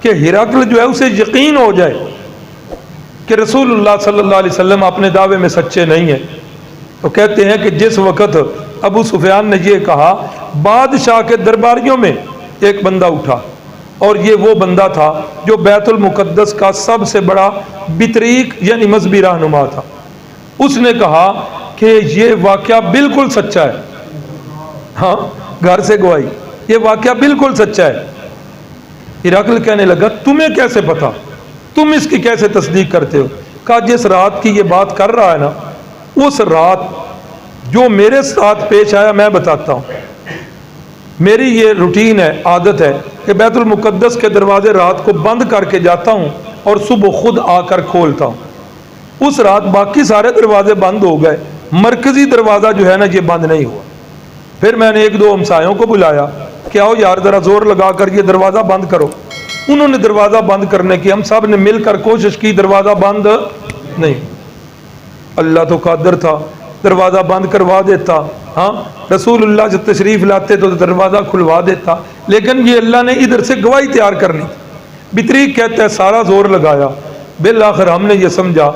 کہ ہرقل جو ہے اسے یقین ہو جائے کہ رسول اللہ صلی اللہ علیہ وسلم اپنے دعوے میں سچے نہیں ہیں۔ تو کہتے ہیں کہ جس وقت ابو سفیان نے یہ کہا، بادشاہ کے درباریوں میں ایک بندہ اٹھا، اور یہ وہ بندہ تھا جو بیت المقدس کا سب سے بڑا بطریق یعنی مذہبی رہنما تھا۔ اس نے کہا کہ یہ واقعہ بالکل سچا ہے، ہاں گھر سے گواہی، یہ واقعہ بالکل سچا ہے۔ ہرقل کہنے لگا تمہیں کیسے پتا، تم اس کی کیسے تصدیق کرتے ہو؟ کہا جس رات کی یہ بات کر رہا ہے نا، اس رات جو میرے ساتھ پیش آیا میں بتاتا ہوں۔ میری یہ روٹین ہے، عادت ہے کہ بیت المقدس کے دروازے رات کو بند کر کے جاتا ہوں اور صبح خود آ کر کھولتا ہوں۔ اس رات باقی سارے دروازے بند ہو گئے، مرکزی دروازہ جو ہے نا یہ بند نہیں ہوا۔ پھر میں نے ایک دو ہمسایوں کو بلایا کہ آؤ یار ذرا زور لگا کر یہ دروازہ بند کرو۔ انہوں نے دروازہ بند کرنے کی، ہم سب نے مل کر کوشش کی، دروازہ بند نہیں۔ اللہ تو قادر تھا، دروازہ بند کروا دیتا، ہاں رسول اللہ جب تشریف لاتے تو دروازہ کھلوا دیتا، لیکن یہ اللہ نے ادھر سے گواہی تیار کرنی۔ بطریق کہتا ہے سارا زور لگایا، بالآخر ہم نے یہ سمجھا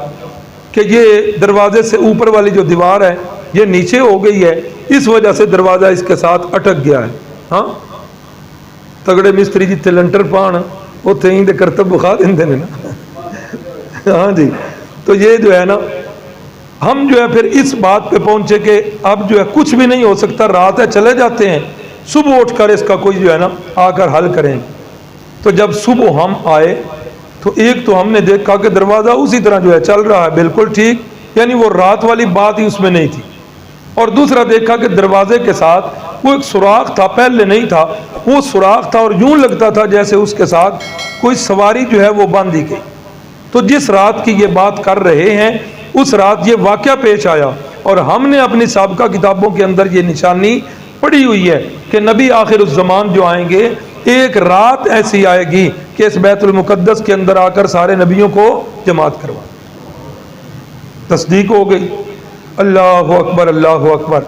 کہ یہ دروازے سے اوپر والی جو دیوار ہے یہ نیچے ہو گئی ہے، اس وجہ سے دروازہ اس کے ساتھ اٹک گیا ہے۔ ہاں تگڑے مستری جتنے لنٹر پان وہ تھیں دے کرتب بخا دیں نا۔ ہاں جی، تو یہ جو ہے نا، ہم جو ہے پھر اس بات پہ پہنچے کہ اب جو ہے کچھ بھی نہیں ہو سکتا، رات ہے چلے جاتے ہیں، صبح اٹھ کر اس کا کوئی جو ہے نا آ کر حل کریں۔ تو جب صبح ہم آئے تو ایک تو ہم نے دیکھا کہ دروازہ اسی طرح جو ہے چل رہا ہے بالکل ٹھیک، یعنی وہ رات والی بات ہی اس میں نہیں تھی۔ اور دوسرا دیکھا کہ دروازے کے ساتھ وہ ایک سوراخ تھا، پہلے نہیں تھا، وہ سوراخ تھا اور یوں لگتا تھا جیسے اس کے ساتھ کوئی سواری جو ہے وہ باندھی گئی۔ تو جس رات کی یہ بات کر رہے ہیں اس رات یہ واقعہ پیش آیا، اور ہم نے اپنی سابقہ کتابوں کے اندر یہ نشانی پڑھی ہوئی ہے کہ نبی آخر الزمان جو آئیں گے، ایک رات ایسی آئے گی کہ اس بیت المقدس کے اندر آ کر سارے نبیوں کو جماعت کروا۔ تصدیق ہو گئی، اللہ اکبر اللہ اکبر۔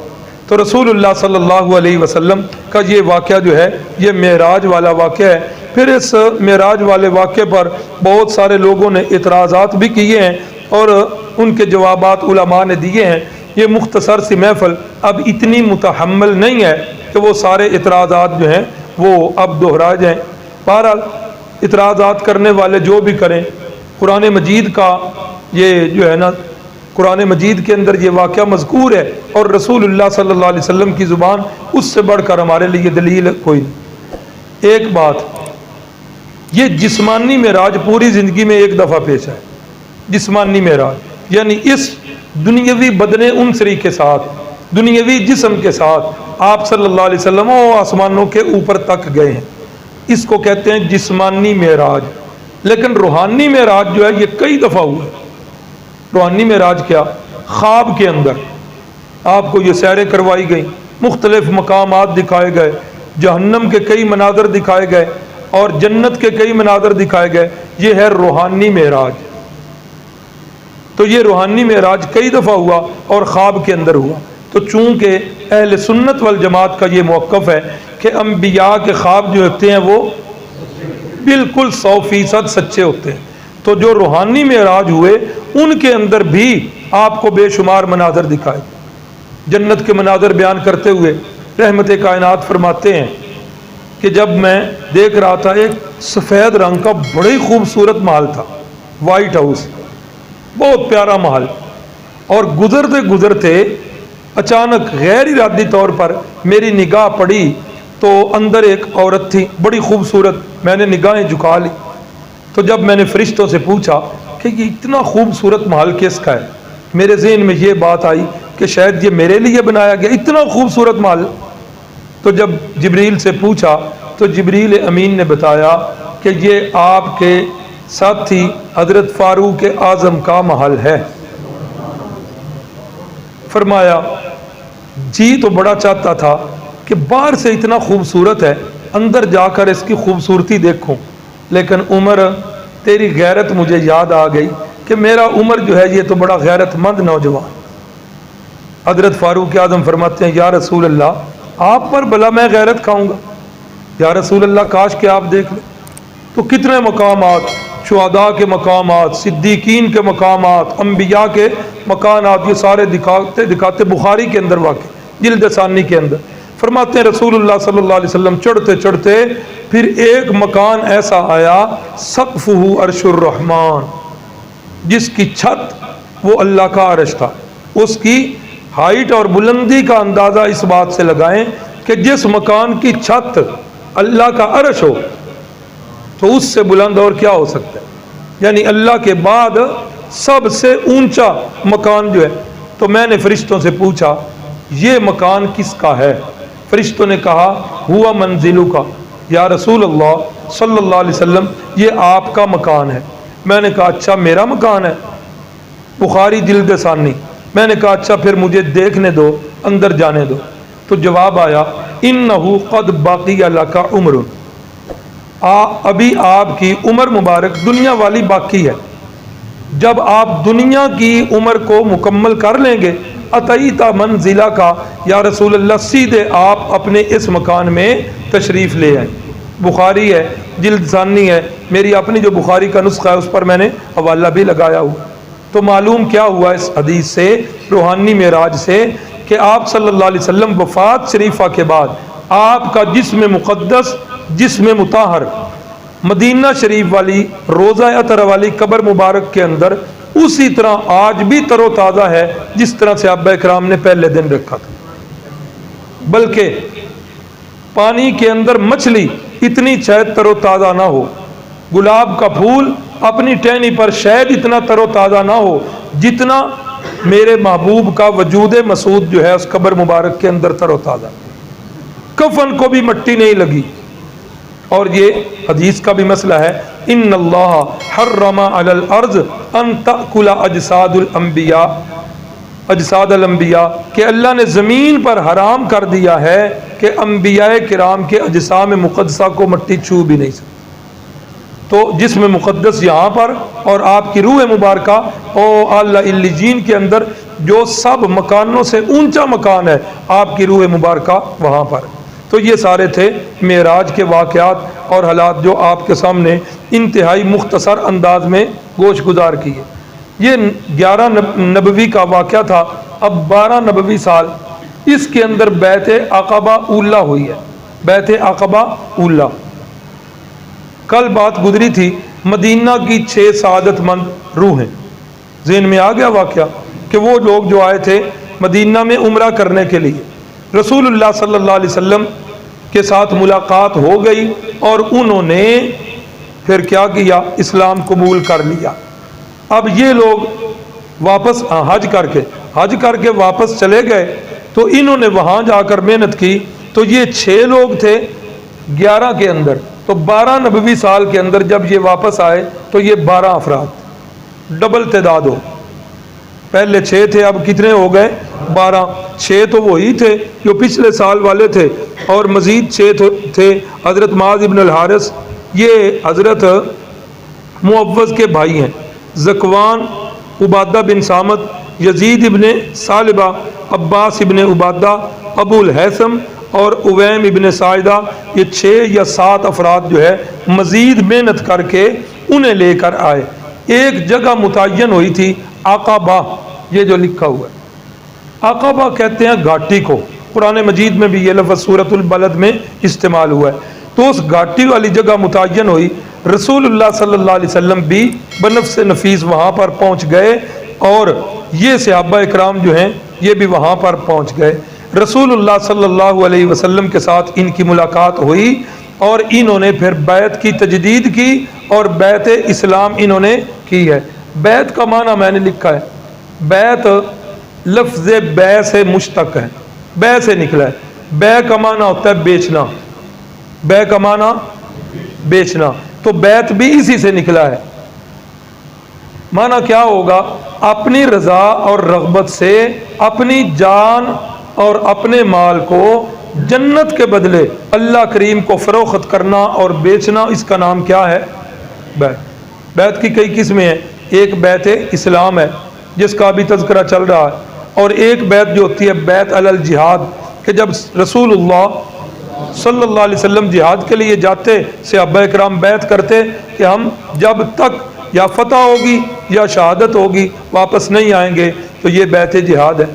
تو رسول اللہ صلی اللہ علیہ وسلم کا یہ واقعہ جو ہے یہ معراج والا واقعہ ہے۔ پھر اس معراج والے واقعے پر بہت سارے لوگوں نے اعتراضات بھی کیے ہیں اور ان کے جوابات علماء نے دیے ہیں۔ یہ مختصر سی محفل اب اتنی متحمل نہیں ہے کہ وہ سارے اعتراضات جو ہیں وہ اب دہرا جائیں۔ بہرحال اعتراضات کرنے والے جو بھی کریں، قرآن مجید کا یہ جو ہے نا، قرآن مجید کے اندر یہ واقعہ مذکور ہے اور رسول اللہ صلی اللہ علیہ وسلم کی زبان اس سے بڑھ کر ہمارے لیے دلیل کوئی نہیں۔ ایک بات، یہ جسمانی معراج پوری زندگی میں ایک دفعہ پیش آئے، جسمانی معراج یعنی اس دنیاوی بدن انصری کے ساتھ، دنیاوی جسم کے ساتھ آپ صلی اللہ علیہ وسلم آسمانوں کے اوپر تک گئے ہیں، اس کو کہتے ہیں جسمانی معراج۔ لیکن روحانی معراج جو ہے یہ کئی دفعہ ہوا ہے۔ روحانی معراج کیا؟ خواب کے اندر آپ کو یہ سیریں کروائی گئیں، مختلف مقامات دکھائے گئے، جہنم کے کئی مناظر دکھائے گئے اور جنت کے کئی مناظر دکھائے گئے، یہ ہے روحانی معراج۔ تو یہ روحانی معراج کئی دفعہ ہوا اور خواب کے اندر ہوا۔ تو چونکہ اہل سنت والجماعت کا یہ موقف ہے کہ انبیاء کے خواب جو ہوتے ہیں وہ بالکل 100% سچے ہوتے ہیں، تو جو روحانی معراج ہوئے ان کے اندر بھی آپ کو بے شمار مناظر دکھائے۔ جنت کے مناظر بیان کرتے ہوئے رحمت کائنات فرماتے ہیں کہ جب میں دیکھ رہا تھا ایک سفید رنگ کا بڑی خوبصورت محل تھا، وائٹ ہاؤس، بہت پیارا محل، اور گزرتے گزرتے اچانک غیر ارادی طور پر میری نگاہ پڑی تو اندر ایک عورت تھی بڑی خوبصورت، میں نے نگاہیں جھکا لی۔ تو جب میں نے فرشتوں سے پوچھا کہ یہ اتنا خوبصورت محل کس کا ہے، میرے ذہن میں یہ بات آئی کہ شاید یہ میرے لیے بنایا گیا اتنا خوبصورت محل۔ تو جب جبریل سے پوچھا تو جبریل امین نے بتایا کہ یہ آپ کے ساتھی حضرت فاروق اعظم کا محل ہے۔ فرمایا جی تو بڑا چاہتا تھا کہ باہر سے اتنا خوبصورت ہے، اندر جا کر اس کی خوبصورتی دیکھوں، لیکن عمر تیری غیرت مجھے یاد آ گئی کہ میرا عمر جو ہے یہ تو بڑا غیرت مند نوجوان۔ حضرت فاروق اعظم فرماتے ہیں یا رسول اللہ، آپ پر بھلا میں غیرت کھاؤں گا؟ یا رسول اللہ کاش کہ آپ دیکھ لیں۔ تو کتنے مقامات، شہداء کے مقامات، صدیقین کے مقامات، انبیاء کے مکانات، یہ سارے دکھاتے بخاری کے اندر واقع جلد ثانی کے اندر فرماتے ہیں رسول اللہ صلی اللہ علیہ وسلم چڑھتے چڑھتے پھر ایک مکان ایسا آیا سقفہ عرش الرحمن، جس کی چھت وہ اللہ کا عرش تھا۔ اس کی ہائٹ اور بلندی کا اندازہ اس بات سے لگائیں کہ جس مکان کی چھت اللہ کا عرش ہو تو اس سے بلند اور کیا ہو سکتا ہے؟ یعنی اللہ کے بعد سب سے اونچا مکان جو ہے۔ تو میں نے فرشتوں سے پوچھا یہ مکان کس کا ہے؟ فرشتوں نے کہا ہوا منزلو کا، یا رسول اللہ صلی اللہ علیہ وسلم یہ آپ کا مکان ہے۔ میں نے کہا اچھا میرا مکان ہے؟ بخاری جلد ثانی۔ میں نے کہا اچھا پھر مجھے دیکھنے دو، اندر جانے دو۔ تو جواب آیا انہ قد باقی لک عمر، ابھی آپ کی عمر مبارک دنیا والی باقی ہے۔ جب آپ دنیا کی عمر کو مکمل کر لیں گے اتیتا منزلہ کا، یا رسول اللہ سیدھے آپ اپنے اس مکان میں تشریف لے آئیں۔ بخاری ہے جلد ثانی ہے، میری اپنی جو بخاری کا نسخہ ہے اس پر میں نے حوالہ بھی لگایا ہوا۔ تو معلوم کیا ہوا اس حدیث سے، روحانی معراج سے، کہ آپ صلی اللہ علیہ وسلم وفات شریفہ کے بعد آپ کا جسم مقدس، جسم مطہر مدینہ شریف والی روضہ اطہرہ والی قبر مبارک کے اندر اسی طرح آج بھی تر و تازہ ہے جس طرح صحابہ کرام نے پہلے دن رکھا تھا، بلکہ پانی کے اندر مچھلی اتنی شاید تر و تازہ نہ ہو، گلاب کا پھول اپنی ٹہنی پر شاید اتنا تر و تازہ نہ ہو جتنا میرے محبوب کا وجود مسعود جو ہے اس قبر مبارک کے اندر تر و تازہ، کفن کو بھی مٹی نہیں لگی۔ اور یہ حدیث کا بھی مسئلہ ہے ان اللہ حرم علی الارض ان تأکل اجساد الانبیاء، اجساد الانبیاء، کہ اللہ نے زمین پر حرام کر دیا ہے کہ انبیاء کرام کے اجسام مقدسہ کو مٹی چھو بھی نہیں سکتی۔ تو جسم مقدس یہاں پر اور آپ کی روح مبارکہ او اعلی علیین کے اندر جو سب مکانوں سے اونچا مکان ہے، آپ کی روح مبارکہ وہاں پر۔ تو یہ سارے تھے معراج کے واقعات اور حالات جو آپ کے سامنے انتہائی مختصر انداز میں گوش گزار کیے۔ یہ 11 نبوی کا واقعہ تھا۔ اب 12 نبوی سال اس کے اندر بیعت عقبہ اولیٰ ہوئی ہے، بیعت عقبہ اولیٰ۔ کل بات گزری تھی مدینہ کی 6 سعادت مند روحیں، ذہن میں آ گیا واقعہ کہ وہ لوگ جو آئے تھے مدینہ میں عمرہ کرنے کے لیے، رسول اللہ صلی اللہ علیہ وسلم کے ساتھ ملاقات ہو گئی اور انہوں نے پھر کیا کیا؟ اسلام قبول کر لیا۔ اب یہ لوگ واپس حج کر کے واپس چلے گئے، تو انہوں نے وہاں جا کر محنت کی۔ تو یہ 6 لوگ تھے 11 کے اندر، تو 12 نبوی سال کے اندر جب یہ واپس آئے تو یہ 12 افراد، ڈبل تعداد ہو، پہلے 6 تھے اب کتنے ہو گئے؟ 12۔ 6 تو وہی تھے جو پچھلے سال والے تھے، اور مزید 6 تھے حضرت معاذ ابن الحارث، یہ حضرت معوذ کے بھائی ہیں، ذکوان، عبادہ بن صامت، یزید ابن ثعلبہ، عباس ابن عبادہ، ابو الہیثم اور اویم ابن ساعدہ۔ یہ 6 یا 7 افراد جو ہے مزید محنت کر کے انہیں لے کر آئے۔ ایک جگہ متعین ہوئی تھی عقبہ، یہ جو لکھا ہوا ہے عقبہ کہتے ہیں گھاٹی کو، قرآن مجید میں بھی یہ لفظ سورۃ البلد میں استعمال ہوا ہے۔ تو اس گھاٹی والی جگہ متعین ہوئی، رسول اللہ صلی اللہ علیہ وسلم بھی بنفس نفیس وہاں پر پہنچ گئے، اور یہ صحابہ اکرام جو ہیں یہ بھی وہاں پر پہنچ گئے۔ رسول اللہ صلی اللہ علیہ وسلم کے ساتھ ان کی ملاقات ہوئی، اور انہوں نے پھر بیعت کی تجدید کی اور بیعت اسلام انہوں نے کی ہے۔ بیعت کا معنی میں نے لکھا ہے، بیعت لفظ بے سے مشتق ہے، بے سے نکلا ہے۔ بے کا معنی ہوتا ہے بیچنا، بے کا معنی بیچنا، تو بیعت بھی اسی سے نکلا ہے۔ معنی کیا ہوگا؟ اپنی رضا اور رغبت سے اپنی جان اور اپنے مال کو جنت کے بدلے اللہ کریم کو فروخت کرنا اور بیچنا، اس کا نام کیا ہے؟ بیعت۔ بیعت کی کئی قسمیں ہیں، ایک بیعت اسلام ہے جس کا بھی تذکرہ چل رہا ہے، اور ایک بیعت جو ہوتی ہے بیعت علی الجہاد، کہ جب رسول اللہ صلی اللہ علیہ وسلم جہاد کے لیے جاتے صحابہ کرام بیعت کرتے کہ ہم جب تک یا فتح ہوگی یا شہادت ہوگی واپس نہیں آئیں گے، تو یہ بیعت جہاد ہے۔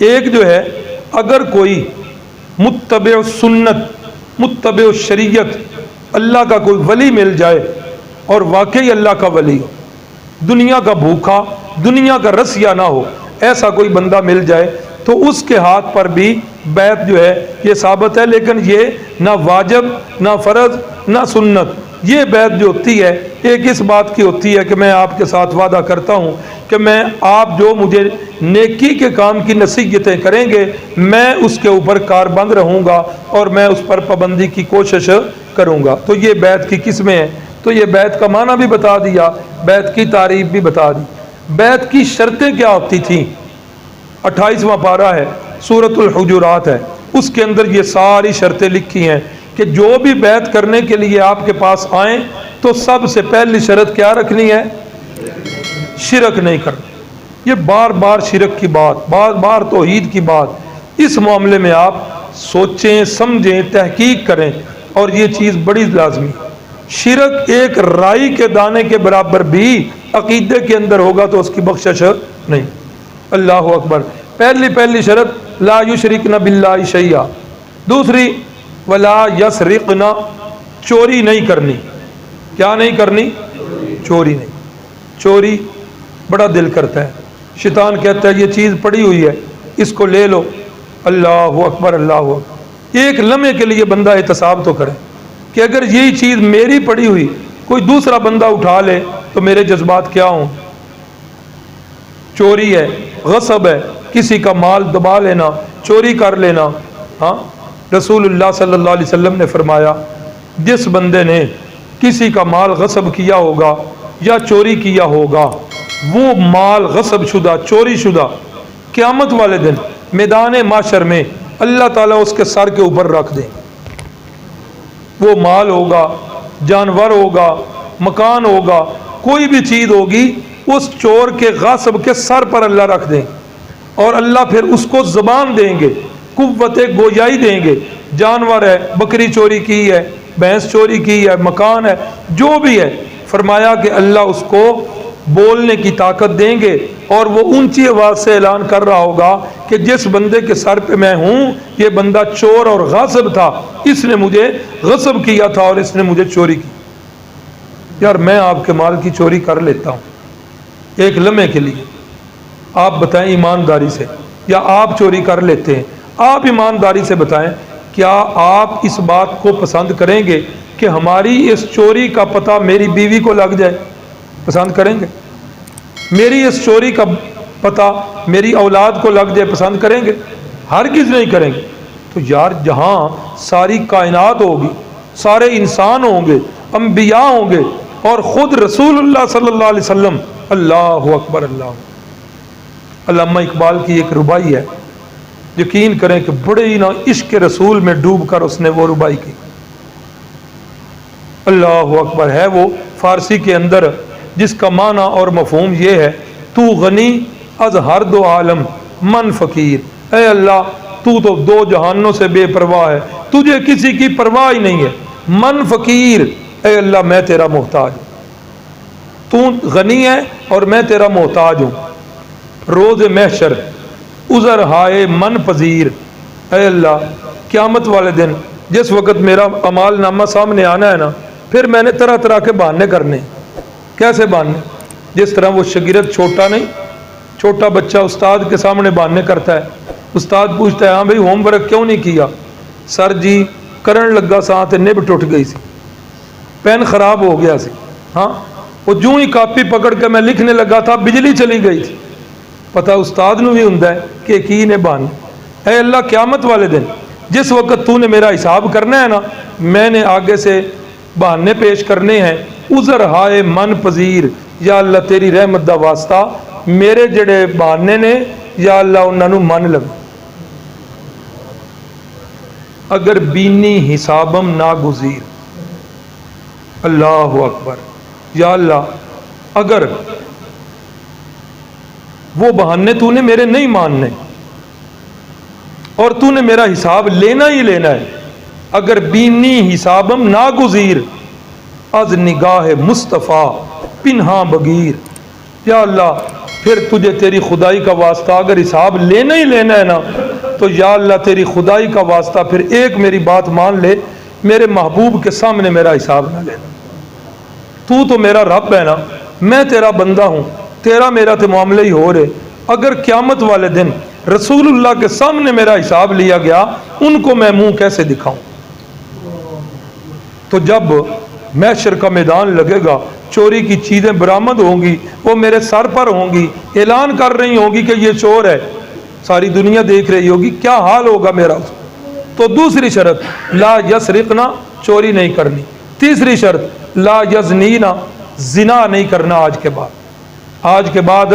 ایک جو ہے اگر کوئی متبع سنت متبع شریعت اللہ کا کوئی ولی مل جائے اور واقعی اللہ کا ولی ہو، دنیا کا بھوکا دنیا کا رسیا نہ ہو، ایسا کوئی بندہ مل جائے تو اس کے ہاتھ پر بھی بیعت جو ہے یہ ثابت ہے، لیکن یہ نہ واجب نہ فرض نہ سنت۔ یہ بیعت جو ہوتی ہے ایک اس بات کی ہوتی ہے کہ میں آپ کے ساتھ وعدہ کرتا ہوں کہ میں آپ جو مجھے نیکی کے کام کی نصیحتیں کریں گے میں اس کے اوپر کاربند رہوں گا اور میں اس پر پابندی کی کوشش کروں گا۔ تو یہ بیعت کی قسمیں ہیں۔ تو یہ بیعت کا معنی بھی بتا دیا، بیعت کی تعریف بھی بتا دی۔ بیعت کی شرطیں کیا ہوتی تھیں؟ 28واں پارہ ہے، سورۃ الحجرات ہے، اس کے اندر یہ ساری شرطیں لکھی ہیں کہ جو بھی بیعت کرنے کے لیے آپ کے پاس آئیں تو سب سے پہلی شرط کیا رکھنی ہے؟ شرک نہیں کرنا۔ یہ بار بار شرک کی بات، بار بار توحید کی بات، اس معاملے میں آپ سوچیں سمجھیں تحقیق کریں، اور یہ چیز بڑی لازمی۔ شرک ایک رائی کے دانے کے برابر بھی عقیدے کے اندر ہوگا تو اس کی بخشش نہیں۔ اللہ اکبر۔ پہلی شرط لا یشرکن باللہ شیئا، دوسری ولا یسرقن، چوری نہیں کرنی۔ کیا نہیں کرنی؟ چوری نہیں۔ چوری بڑا دل کرتا ہے، شیطان کہتا ہے یہ چیز پڑی ہوئی ہے اس کو لے لو۔ اللہ اکبر اللہ اکبر۔ ایک لمحے کے لیے بندہ احتساب تو کرے کہ اگر یہی چیز میری پڑی ہوئی کوئی دوسرا بندہ اٹھا لے تو میرے جذبات کیا ہوں۔ چوری ہے، غصب ہے، کسی کا مال دبا لینا، چوری کر لینا۔ ہاں، رسول اللہ صلی اللہ علیہ وسلم نے فرمایا جس بندے نے کسی کا مال غصب کیا ہوگا یا چوری کیا ہوگا، وہ مال غصب شدہ چوری شدہ قیامت والے دن میدان معاشر میں اللہ تعالیٰ اس کے سر کے اوپر رکھ دیں۔ وہ مال ہوگا، جانور ہوگا، مکان ہوگا، کوئی بھی چیز ہوگی، اس چور کے غاصب کے سر پر اللہ رکھ دیں، اور اللہ پھر اس کو زبان دیں گے، قوت گویائی دیں گے۔ جانور ہے، بکری چوری کی ہے، بھینس چوری کی ہے، مکان ہے، جو بھی ہے، فرمایا کہ اللہ اس کو بولنے کی طاقت دیں گے، اور وہ اونچی آواز سے اعلان کر رہا ہوگا کہ جس بندے کے سر پہ میں ہوں یہ بندہ چور اور غاصب تھا، اس نے مجھے غصب کیا تھا اور اس نے مجھے چوری کی۔ یار میں آپ کے مال کی چوری کر لیتا ہوں ایک لمحے کے لیے، آپ بتائیں ایمانداری سے، یا آپ چوری کر لیتے ہیں، آپ ایمانداری سے بتائیں کیا آپ اس بات کو پسند کریں گے کہ ہماری اس چوری کا پتہ میری بیوی کو لگ جائے؟ پسند کریں گے؟ میری اس چوری کا پتہ میری اولاد کو لگ جائے پسند کریں گے؟ ہرگز نہیں کریں گے۔ تو یار جہاں ساری کائنات ہوگی، سارے انسان ہوں گے، انبیاء ہوں گے، اور خود رسول اللہ صلی اللہ علیہ وسلم، اللہ اکبر اللہ۔ علامہ اقبال کی ایک ربائی ہے، یقین کریں کہ بڑے ہی نا عشق رسول میں ڈوب کر اس نے وہ ربائی کی۔ اللہ اکبر ہے وہ فارسی کے اندر، جس کا معنی اور مفہوم یہ ہے تو غنی از ہر دو عالم من فقیر، اے اللہ تو دو جہانوں سے بے پرواہ ہے، تجھے کسی کی پرواہ ہی نہیں ہے۔ من فقیر، اے اللہ میں تیرا محتاج ہوں، تو غنی ہے اور میں تیرا محتاج ہوں۔ روز محشر عذر ہائے من پذیر، اے اللہ قیامت والے دن جس وقت میرا اعمال نامہ سامنے آنا ہے نا، پھر میں نے طرح طرح کے بہانے کرنے۔ کیسے بہانے؟ جس طرح وہ شاگرد چھوٹا نہیں، چھوٹا بچہ استاد کے سامنے بہانے کرتا ہے، استاد پوچھتا ہے ہاں بھائی ہوم ورک کیوں نہیں کیا؟ سر جی کرن لگا سا تے نب ٹوٹ گئی سی، پین خراب ہو گیا سی، ہاں وہ جو ہی کاپی پکڑ کے میں لکھنے لگا تھا بجلی چلی گئی تھی۔ پتہ استاد نو بھی ہوندا ہے کہ کی نے بہانے۔ اے اللہ قیامت والے دن جس وقت تو نے میرا حساب کرنا ہے نا، میں نے آگے سے بہانے پیش کرنے ہیں، عذر ہائے من پذیر، یا اللہ تیری رحمت دا واسطہ میرے جڑے بہانے نے یا اللہ انہاں نو من لگ۔ اگر بینی حسابم ناگزیر، اللہ اکبر، یا اللہ اگر وہ بہانے تو نے میرے نہیں ماننے، اور تو نے میرا حساب لینا ہی لینا ہے. اگر بینی حسابم ناگزیر از نگاہ مصطفیٰ پنہاں بگیر. یا اللہ پھر تجھے تیری خدائی کا واسطہ اگر حساب لینا ہی لینا ہے نا تو یا اللہ تیری خدائی کا واسطہ پھر ایک میری بات مان لے, میرے محبوب کے سامنے میرا حساب نہ لینا. تو میرا رب ہے نا, میں تیرا بندہ ہوں, تیرا میرا تو معاملہ ہی ہو رہے. اگر قیامت والے دن رسول اللہ کے سامنے میرا حساب لیا گیا, ان کو میں منہ کیسے دکھاؤں؟ تو جب محشر کا میدان لگے گا, چوری کی چیزیں برآمد ہوں گی, وہ میرے سر پر ہوں گی, اعلان کر رہی ہوں گی کہ یہ چور ہے, ساری دنیا دیکھ رہی ہوگی, کیا حال ہوگا میرا. تو دوسری شرط لا یسرقنا, چوری نہیں کرنی. تیسری شرط لا یزنینا, زنا نہیں کرنا. آج کے بعد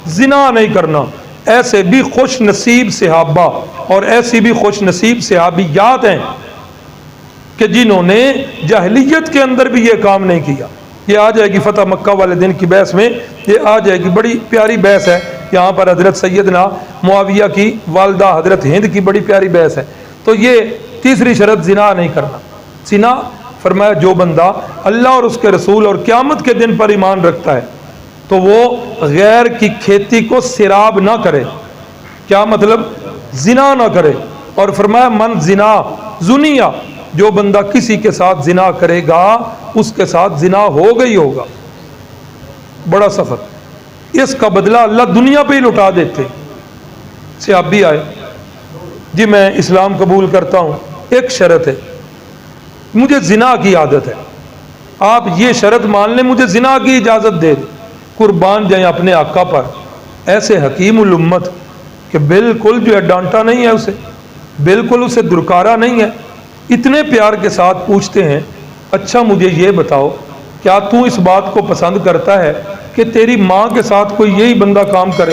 زنا نہیں کرنا. ایسے بھی خوش نصیب صحابہ اور ایسی بھی خوش نصیب صحابیات ہیں کہ جنہوں نے جاہلیت کے اندر بھی یہ کام نہیں کیا. یہ آ جائے گی فتح مکہ والے دن کی بحث میں, یہ آ جائے گی, بڑی پیاری بحث ہے. یہاں پر حضرت سیدنا معاویہ کی والدہ حضرت ہند کی بڑی پیاری بحث ہے. تو یہ تیسری شرط زنا نہیں کرنا. زنا فرمایا جو بندہ اللہ اور اس کے رسول اور قیامت کے دن پر ایمان رکھتا ہے تو وہ غیر کی کھیتی کو سراب نہ کرے. کیا مطلب؟ زنا نہ کرے. اور فرمایا من زنا زنیا, جو بندہ کسی کے ساتھ زنا کرے گا اس کے ساتھ زنا ہوگا ہی ہوگا. بڑا سفر. اس کا بدلہ اللہ دنیا پہ ہی لٹا دیتے. صحابی آئے, جی میں اسلام قبول کرتا ہوں, ایک شرط ہے, مجھے زنا کی عادت ہے, آپ یہ شرط مان لیں مجھے زنا کی اجازت دے دیں. قربان جائیں اپنے آقا پر. ایسے حکیم الامت کہ بالکل جو ہے ڈانٹا نہیں ہے اسے, بالکل اسے درکارا نہیں ہے, اتنے پیار کے ساتھ پوچھتے ہیں اچھا مجھے یہ بتاؤ کیا تو اس بات کو پسند کرتا ہے کہ تیری ماں کے ساتھ کوئی یہی بندہ کام کرے؟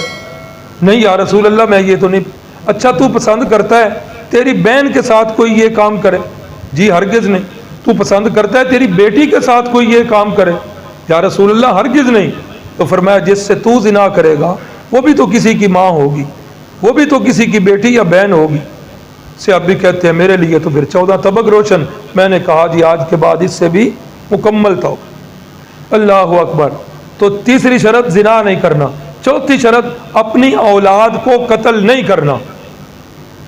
نہیں یا رسول اللہ میں یہ تو نہیں. اچھا تو پسند کرتا ہے تیری بہن کے ساتھ کوئی یہ کام کرے؟ جی ہرگز نہیں. تو پسند کرتا ہے تیری بیٹی کے ساتھ کوئی یہ کام کرے؟ یا رسول اللہ ہرگز نہیں. تو فرمایا جس سے تو زنا کرے گا وہ بھی تو کسی کی ماں ہوگی, وہ بھی تو کسی کی بیٹی یا بہن ہوگی. صحابی کہتے ہیں میرے لیے تو پھر 14 طبق روشن. میں نے کہا جی آج کے بعد اس سے بھی مکمل توبہ. اللہ اکبر. تو تیسری شرط زنا نہیں کرنا. چوتھی شرط اپنی اولاد کو قتل نہیں کرنا.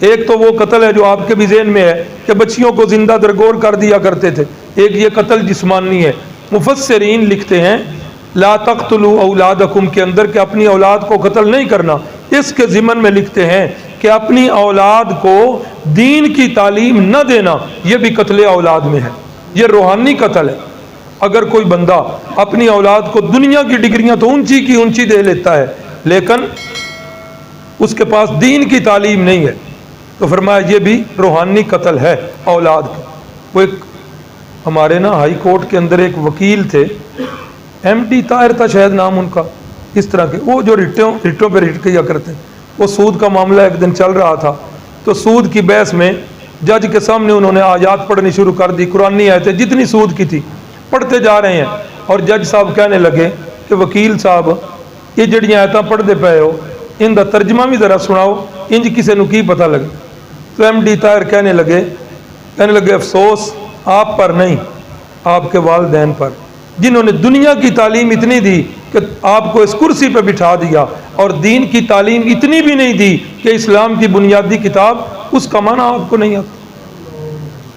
ایک تو وہ قتل ہے جو آپ کے بھی ذہن میں ہے کہ بچیوں کو زندہ درگور کر دیا کرتے تھے, ایک یہ قتل جسمانی ہے. مفسرین لکھتے ہیں لا تقتلوا اولادکم کے اندر کہ اپنی اولاد کو قتل نہیں کرنا, اس کے ضمن میں لکھتے ہیں کہ اپنی اولاد کو دین کی تعلیم نہ دینا یہ بھی قتل اولاد میں ہے, یہ روحانی قتل ہے. اگر کوئی بندہ اپنی اولاد کو دنیا کی ڈگریاں تو اونچی کی اونچی دے لیتا ہے لیکن اس کے پاس دین کی تعلیم نہیں ہے تو فرمایا یہ بھی روحانی قتل ہے اولاد کا. وہ ایک ہمارے نا ہائی کورٹ کے اندر ایک وکیل تھے, ایم ڈی طاہر تھا شاید نام ان کا, اس طرح کے وہ جو رٹوں پہ رٹ کیا کرتے ہیں. وہ سود کا معاملہ ایک دن چل رہا تھا تو سود کی بحث میں جج کے سامنے انہوں نے آیات پڑھنی شروع کر دی, قرآنی آیتیں جتنی سود کی تھی پڑھتے جا رہے ہیں. اور جج صاحب کہنے لگے کہ وکیل صاحب یہ جڑیاں آیتاں پڑھتے پے ہو ان دا ترجمہ بھی ذرا سناؤ, انج کسے نو کی پتہ لگے. تو ایم ڈی طاہر کہنے لگے افسوس آپ پر نہیں, آپ کے والدین پر جنہوں نے دنیا کی تعلیم اتنی دی کہ آپ کو اس کرسی پہ بٹھا دیا اور دین کی تعلیم اتنی بھی نہیں دی کہ اسلام کی بنیادی کتاب اس کا معنی آپ کو نہیں آتا.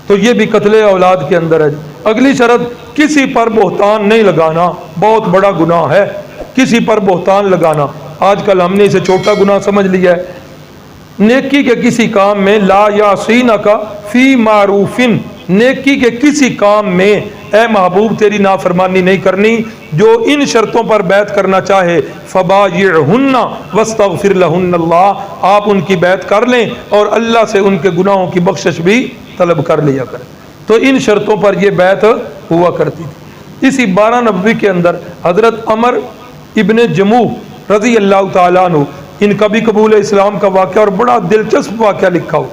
تو یہ بھی قتل اولاد کے اندر ہے. اگلی شرط کسی پر بہتان نہیں لگانا, بہت بڑا گناہ ہے کسی پر بہتان لگانا. آج کل ہم نے اسے چھوٹا گناہ سمجھ لیا ہے. نیکی کے کسی کام میں لا یعصینک فی معروفن, نیکی کے کسی کام میں اے محبوب تیری نافرمانی نہیں کرنی. جو ان شرطوں پر بیعت کرنا چاہے فبایعہن واستغفر لہن اللہ, آپ ان کی بیعت کر لیں اور اللہ سے ان کے گناہوں کی بخشش بھی طلب کر لیا کریں. تو ان شرطوں پر یہ بیعت ہوا کرتی تھی. اسی 12 نبوی کے اندر حضرت عمر ابن جموح رضی اللہ تعالیٰ عنہ, ان کا بھی قبول اسلام کا واقعہ اور بڑا دلچسپ واقعہ لکھا ہو.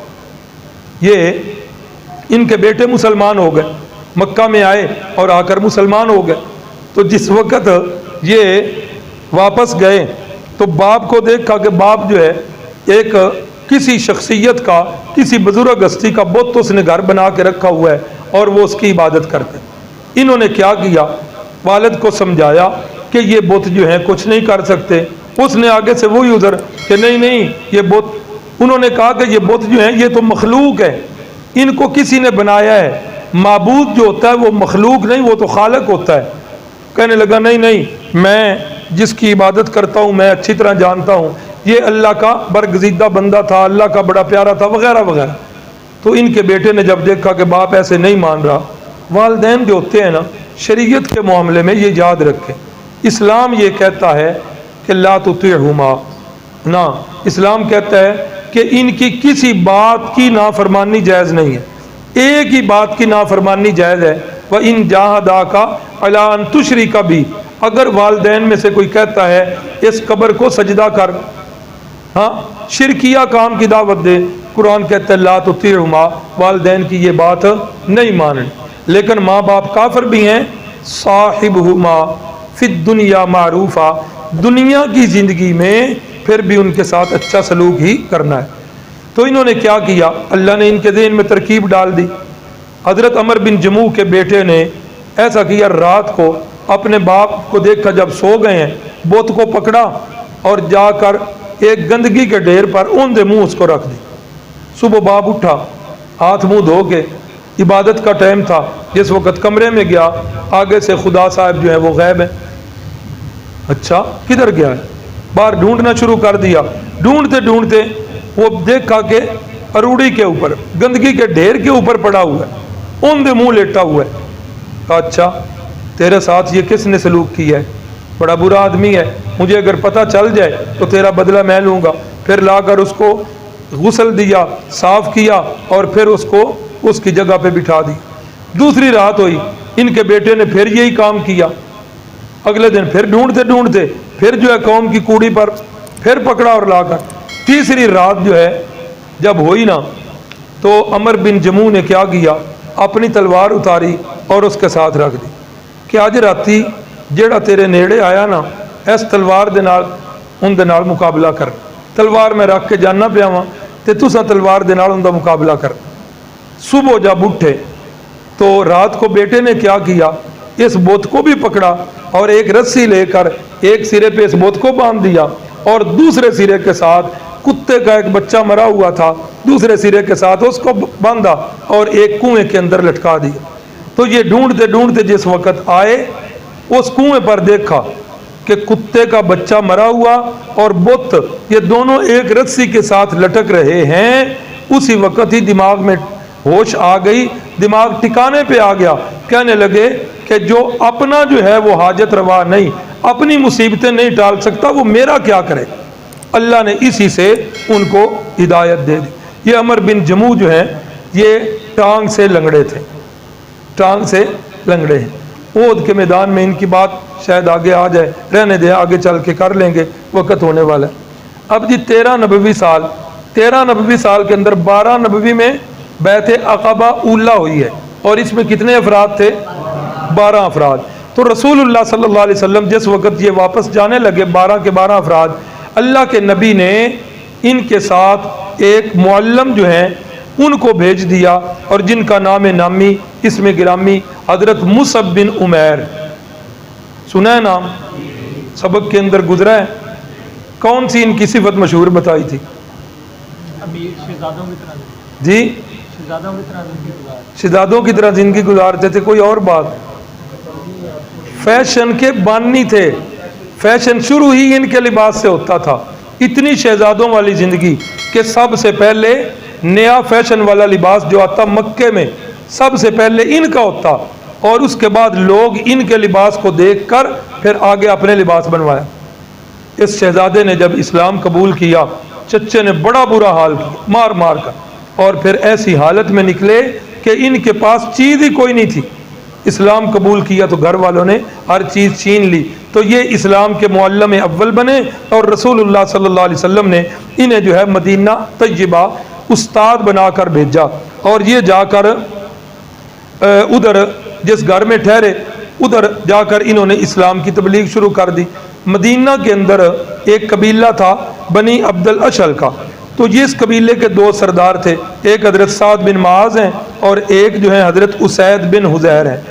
یہ ان کے بیٹے مسلمان ہو گئے, مکہ میں آئے اور آ کر مسلمان ہو گئے. تو جس وقت یہ واپس گئے تو باپ کو دیکھا کہ باپ جو ہے ایک کسی شخصیت کا، کسی بزرگ ہستی کا بت اس نے گھر بنا کے رکھا ہوا ہے اور وہ اس کی عبادت کرتے ہیں۔ انہوں نے کیا کیا، والد کو سمجھایا کہ یہ بت جو ہیں کچھ نہیں کر سکتے، اس نے آگے سے وہی ادھر کہ نہیں یہ بت، انہوں نے کہا کہ یہ بت جو ہیں یہ تو مخلوق ہے، ان کو کسی نے بنایا ہے، معبود جو ہوتا ہے وہ مخلوق نہیں، وہ تو خالق ہوتا ہے۔ کہنے لگا نہیں میں جس کی عبادت کرتا ہوں میں اچھی طرح جانتا ہوں، یہ اللہ کا برگزیدہ بندہ تھا، اللہ کا بڑا پیارا تھا، وغیرہ وغیرہ۔ تو ان کے بیٹے نے جب دیکھا کہ باپ ایسے نہیں مان رہا، والدین جو ہوتے ہیں نا شریعت کے معاملے میں یہ یاد رکھیں، اسلام یہ کہتا ہے کہ لا تطیعہما، نہ، اسلام کہتا ہے کہ ان کی کسی بات کی نافرمانی جائز نہیں ہے، ایک ہی بات کی نافرمانی جائز ہے، وَإِن جَاهَدَاكَ عَلَىٰ أَن تُشْرِكَ بِي، اگر والدین میں سے کوئی کہتا ہے اس قبر کو سجدہ کر، ہاں شرکیہ کام کی دعوت دے، قرآن کہتا ہے لا تطیعہما، والدین کی یہ بات نہیں ماننی۔ لیکن ماں باپ کافر بھی ہیں، صاحبہما فی الدنیا معروفا، دنیا کی زندگی میں پھر بھی ان کے ساتھ اچھا سلوک ہی کرنا ہے۔ تو انہوں نے کیا کیا، اللہ نے ان کے ذہن میں ترکیب ڈال دی۔ حضرت عمر بن جموح کے بیٹے نے ایسا کیا، رات کو اپنے باپ کو دیکھا جب سو گئے ہیں، بت کو پکڑا اور جا کر ایک گندگی کے ڈھیر پر اوندے منہ اس کو رکھ دی۔ صبح باپ اٹھا، ہاتھ منہ دھو کے، عبادت کا ٹائم تھا، جس وقت کمرے میں گیا، آگے سے خدا صاحب جو ہے وہ غائب ہے۔ اچھا کدھر گیا ہے، باہر ڈھونڈنا شروع کر دیا، ڈھونڈتے ڈھونڈتے وہ دیکھا کہ اروڑی کے اوپر گندگی کے ڈھیر کے اوپر پڑا ہوا ہے، اوندے منہ لیٹا ہوا ہے۔ کہا اچھا تیرے ساتھ یہ کس نے سلوک کیا ہے، بڑا برا آدمی ہے، مجھے اگر پتہ چل جائے تو تیرا بدلہ میں لوں گا۔ پھر لا کر اس کو غسل دیا، صاف کیا اور پھر اس کو اس کی جگہ پہ بٹھا دی۔ دوسری رات ہوئی، ان کے بیٹے نے پھر یہی کام کیا، اگلے دن پھر ڈھونڈتے ڈھونڈتے پھر جو ہے قوم کی کوڑی پر پھر پکڑا اور لا کر، تیسری رات جو ہے جب ہوئی نا تو عمر بن جموح نے کیا کیا، اپنی تلوار اتاری اور اس کے ساتھ رکھ دی کہ آج راتی جیڑا تیرے نیڑے آیا نا اس تلوار دے نال ان دے نال مقابلہ کر، تلوار میں رکھ کے جانا پیا وا تے تساں تلوار دے نال ان دا مقابلہ کر۔ صبح جب اٹھے تو رات کو بیٹے نے کیا کیا، اس بت کو بھی پکڑا اور ایک رسی لے کر ایک سرے پہ اس بت کو باندھ دیا اور دوسرے سرے کے ساتھ کتے کا ایک بچہ مرا ہوا تھا، دوسرے سرے کے ساتھ اس کو باندھا اور ایک کنویں کے اندر لٹکا دیا۔ تو یہ ڈھونڈتے ڈھونڈتے جس وقت آئے اس کنویں پر دیکھا کہ کتے کا بچہ مرا ہوا اور بت یہ دونوں ایک رسی کے ساتھ لٹک رہے ہیں۔ اسی وقت ہی دماغ میں ہوش آ گئی، دماغ ٹھکانے پہ آ گیا، کہنے لگے کہ جو اپنا جو ہے وہ حاجت روا نہیں، اپنی مصیبتیں نہیں ٹال سکتا، وہ میرا کیا کرے۔ اللہ نے اسی سے ان کو ہدایت دے دی۔ یہ عمر بن جموح جو ہیں یہ ٹانگ سے لنگڑے تھے، ٹانگ سے لنگڑے ہیں۔ احد کے میدان میں ان کی بات شاید آگے آ جائے، رہنے دیں آگے چل کے کر لیں گے، وقت ہونے والا ہے۔ اب جی 13 نبوی سال کے اندر 12 نبوی میں بیعت عقبہ اولا ہوئی ہے اور اس میں کتنے افراد تھے، 12 افراد۔ تو رسول اللہ صلی اللہ علیہ وسلم جس وقت یہ واپس جانے لگے 12 کے 12 افراد، اللہ کے نبی نے ان کے ساتھ ایک معلم جو ہیں ان کو بھیج دیا اور جن کا نام نامی اسم گرامی حضرت مصعب بن عمیر، سنا ہے نام، سبق کے اندر گزرا ہے۔ کون سی ان کی صفت مشہور بتائی تھی جی؟ شہزادوں کی طرح زندگی گزارتے تھے، کوئی اور بات؟ فیشن کے بانی تھے، فیشن شروع ہی ان کے لباس سے ہوتا تھا، اتنی شہزادوں والی زندگی کہ سب سے پہلے نیا فیشن والا لباس جو آتا مکے میں سب سے پہلے ان کا ہوتا اور اس کے بعد لوگ ان کے لباس کو دیکھ کر پھر آگے اپنے لباس بنوایا۔ اس شہزادے نے جب اسلام قبول کیا چچے نے بڑا برا حال کیا، مار مار کر، اور پھر ایسی حالت میں نکلے کہ ان کے پاس چیز ہی کوئی نہیں تھی۔ اسلام قبول کیا تو گھر والوں نے ہر چیز چھین لی، تو یہ اسلام کے معلم اول بنے اور رسول اللہ صلی اللہ علیہ وسلم نے انہیں جو ہے مدینہ طیبہ استاد بنا کر بھیجا، اور یہ جا کر ادھر جس گھر میں ٹھہرے ادھر جا کر انہوں نے اسلام کی تبلیغ شروع کر دی۔ مدینہ کے اندر ایک قبیلہ تھا بنی عبد الاشل کا، تو یہ اس قبیلے کے دو سردار تھے، ایک حضرت سعد بن معاذ ہیں اور ایک جو ہے حضرت اسید بن حذیر ہیں۔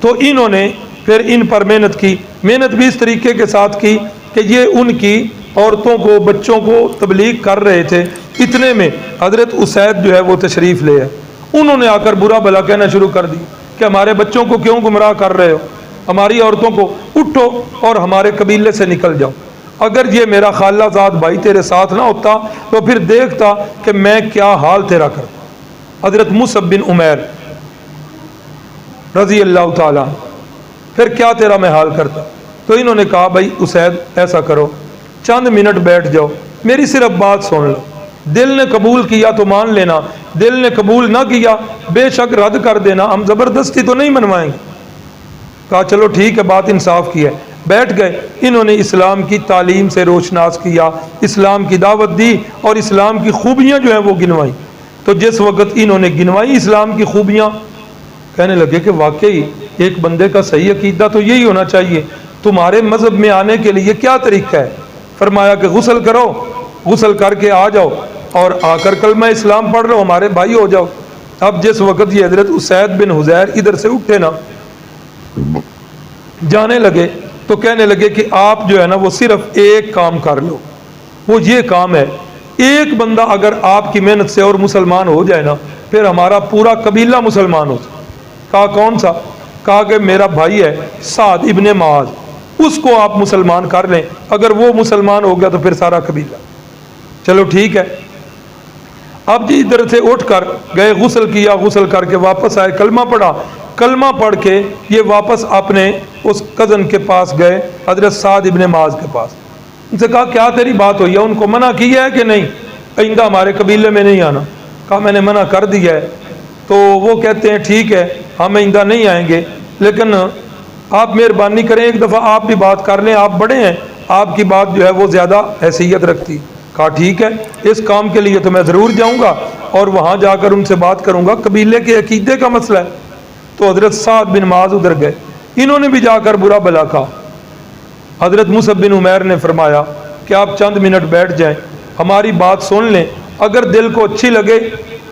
تو انہوں نے پھر ان پر محنت بھی اس طریقے کے ساتھ کی کہ یہ ان کی عورتوں کو بچوں کو تبلیغ کر رہے تھے۔ اتنے میں حضرت اسید جو ہے وہ تشریف لے آئے، انہوں نے آ کر برا بھلا کہنا شروع کر دی کہ ہمارے بچوں کو کیوں گمراہ کر رہے ہو، ہماری عورتوں کو، اٹھو اور ہمارے قبیلے سے نکل جاؤ۔ اگر یہ میرا خالہ زاد بھائی تیرے ساتھ نہ ہوتا تو پھر دیکھتا کہ میں کیا حال تیرا کرتا۔ حضرت مصعب بن عمیر رضی اللہ تعالیٰ پھر کیا تیرا میں حال کرتا۔ تو انہوں نے کہا بھائی اسید ایسا کرو، چند منٹ بیٹھ جاؤ، میری صرف بات سن لو، دل نے قبول کیا تو مان لینا، دل نے قبول نہ کیا بے شک رد کر دینا، ہم زبردستی تو نہیں منوائیں گے۔ کہا چلو ٹھیک ہے، بات انصاف کی ہے۔ بیٹھ گئے، انہوں نے اسلام کی تعلیم سے روشناس کیا، اسلام کی دعوت دی اور اسلام کی خوبیاں جو ہیں وہ گنوائیں۔ تو جس وقت انہوں نے گنوائی اسلام کی خوبیاں، کہنے لگے کہ واقعی ایک بندے کا صحیح عقیدہ تو یہی ہونا چاہیے، تمہارے مذہب میں آنے کے لیے کیا طریقہ ہے؟ فرمایا کہ غسل کرو، غسل کر کے آ جاؤ اور آ کر کلمہ اسلام پڑھ لو، ہمارے بھائی ہو جاؤ۔ اب جس وقت یہ حضرت اسید بن حذیر ادھر سے اٹھے نا جانے لگے تو کہنے لگے کہ آپ جو ہے نا وہ صرف ایک کام کر لو، وہ یہ کام ہے، ایک بندہ اگر آپ کی محنت سے اور مسلمان ہو جائے نا پھر ہمارا پورا قبیلہ مسلمان ہو جائے۔ کہا کون سا؟ کہا کہ میرا بھائی ہے سعد ابن معاذ، اس کو آپ مسلمان کر لیں، اگر وہ مسلمان ہو گیا تو پھر سارا قبیلہ۔ چلو ٹھیک ہے۔ اب جی ادھر سے اٹھ کر گئے، غسل کیا، غسل کر کے واپس آئے، کلمہ پڑھا، کلمہ پڑھ کے یہ واپس اپنے اس کزن کے پاس گئے، حضرت سعد ابن معاذ کے پاس۔ ان سے کہا کیا تیری بات ہوئی ہے؟ ان کو منع کیا ہے کہ نہیں آئندہ ہمارے قبیلے میں نہیں آنا؟ کہا میں نے منع کر دیا ہے۔ تو وہ کہتے ہیں ٹھیک ہے ہم آئندہ نہیں آئیں گے، لیکن آپ مہربانی کریں ایک دفعہ آپ بھی بات کر لیں، آپ بڑے ہیں، آپ کی بات جو ہے وہ زیادہ حیثیت رکھتی۔ کہا ٹھیک ہے، اس کام کے لیے تو میں ضرور جاؤں گا اور وہاں جا کر ان سے بات کروں گا، قبیلے کے عقیدے کا مسئلہ ہے۔ تو حضرت سعد بن معاذ ادھر گئے، انہوں نے بھی جا کر برا بھلا کہا۔ حضرت مصعب بن عمیر نے فرمایا کہ آپ چند منٹ بیٹھ جائیں، ہماری بات سن لیں، اگر دل کو اچھی لگے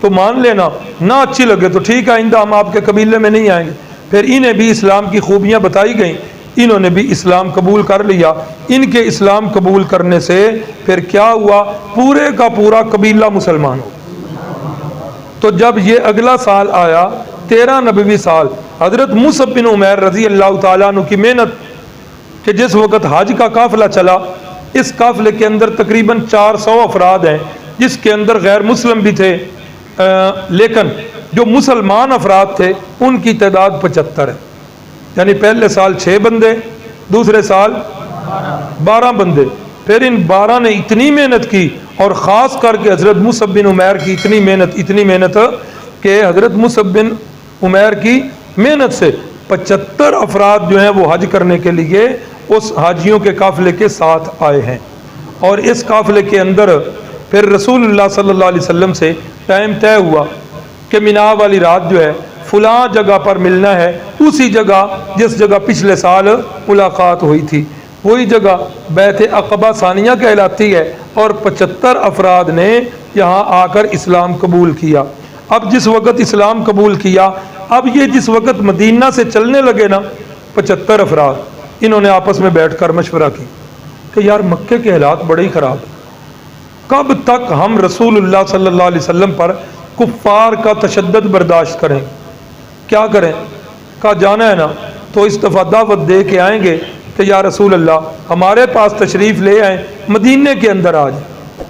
تو مان لینا، نہ اچھی لگے تو ٹھیک ہے آئندہ ہم آپ کے قبیلے میں نہیں آئیں گے۔ پھر انہیں بھی اسلام کی خوبیاں بتائی گئیں، انہوں نے بھی اسلام قبول کر لیا۔ ان کے اسلام قبول کرنے سے پھر کیا ہوا؟ پورے کا پورا قبیلہ مسلمان ہو۔ تو جب یہ اگلا سال آیا 13 نبوی سال، حضرت مصعب بن عمیر رضی اللہ تعالیٰ عنہ کی محنت کہ جس وقت حج کا قافلہ چلا، اس قافلے کے اندر تقریباً 400 افراد ہیں، جس کے اندر غیر مسلم بھی تھے، لیکن جو مسلمان افراد تھے ان کی تعداد 75 ہے۔ یعنی پہلے سال 6 بندے، دوسرے سال 12 بندے، پھر ان 12 نے اتنی محنت کی، اور خاص کر کے حضرت مصعب بن عمیر کی اتنی محنت کہ حضرت مصعب بن عمیر کی محنت سے 75 افراد جو ہیں وہ حج کرنے کے لیے اس حاجیوں کے قافلے کے ساتھ آئے ہیں۔ اور اس قافلے کے اندر پھر رسول اللہ صلی اللہ علیہ وسلم سے ٹائم طے ہوا کہ مینا والی رات جو ہے فلاں جگہ پر ملنا ہے، اسی جگہ جس جگہ پچھلے سال ملاقات ہوئی تھی، وہی جگہ بیت عقبہ ثانیہ کہلاتی ہے، اور 75 افراد نے یہاں آ کر اسلام قبول کیا۔ اب جس وقت اسلام قبول کیا، اب یہ جس وقت مدینہ سے چلنے لگے نا 75 افراد، انہوں نے آپس میں بیٹھ کر مشورہ کی کہ یار مکے کے حالات بڑے ہی خراب ہیں، کب تک ہم رسول اللہ صلی اللہ علیہ وسلم پر کفار کا تشدد برداشت کریں، کیا کریں؟ کہا جانا ہے نا تو اس دفعہ دعوت دے کے آئیں گے کہ یا رسول اللہ ہمارے پاس تشریف لے آئیں، مدینے کے اندر آ جائیں۔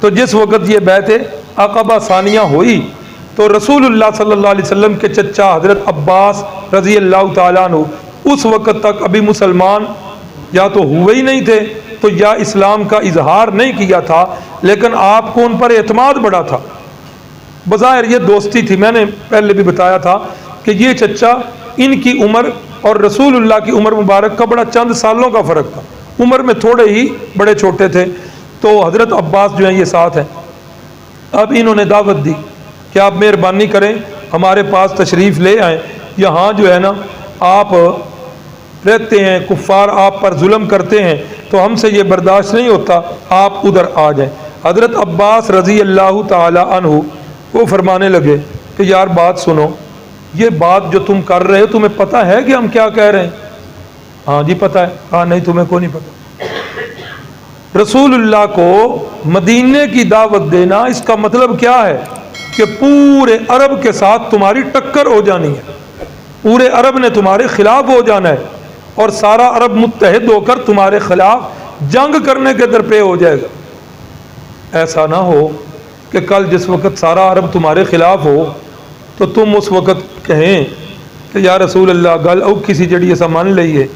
تو جس وقت یہ بیعت عقبہ ثانیہ ہوئی تو رسول اللہ صلی اللہ علیہ وسلم کے چچا حضرت عباس رضی اللہ تعالیٰ عنہ اس وقت تک ابھی مسلمان یا تو ہوئے ہی نہیں تھے تو یا اسلام کا اظہار نہیں کیا تھا، لیکن آپ کو ان پر اعتماد بڑا تھا۔ بظاہر یہ دوستی تھی، میں نے پہلے بھی بتایا تھا کہ یہ چچا، ان کی عمر اور رسول اللہ کی عمر مبارک کا بڑا چند سالوں کا فرق تھا، عمر میں تھوڑے ہی بڑے چھوٹے تھے۔ تو حضرت عباس جو ہیں یہ ساتھ ہیں۔ اب انہوں نے دعوت دی کہ آپ مہربانی کریں ہمارے پاس تشریف لے آئیں، یہاں جو ہے نا آپ رہتے ہیں، کفار آپ پر ظلم کرتے ہیں تو ہم سے یہ برداشت نہیں ہوتا، آپ ادھر آ جائیں۔ حضرت عباس رضی اللہ تعالی عنہ وہ فرمانے لگے کہ یار بات سنو، یہ بات جو تم کر رہے ہو تمہیں پتہ ہے کہ ہم کیا کہہ رہے ہیں؟ ہاں جی پتہ ہے۔ ہاں نہیں تمہیں کو نہیں پتہ؟ رسول اللہ کو مدینے کی دعوت دینا اس کا مطلب کیا ہے کہ پورے عرب کے ساتھ تمہاری ٹکر ہو جانی ہے، پورے عرب نے تمہارے خلاف ہو جانا ہے اور سارا عرب متحد ہو کر تمہارے خلاف جنگ کرنے کے درپے ہو جائے گا۔ ایسا نہ ہو کہ کل جس وقت سارا عرب تمہارے خلاف ہو تو تم اس وقت کہیں کہ یا رسول اللہ گل او کسی جڑی ایسا مان لئیے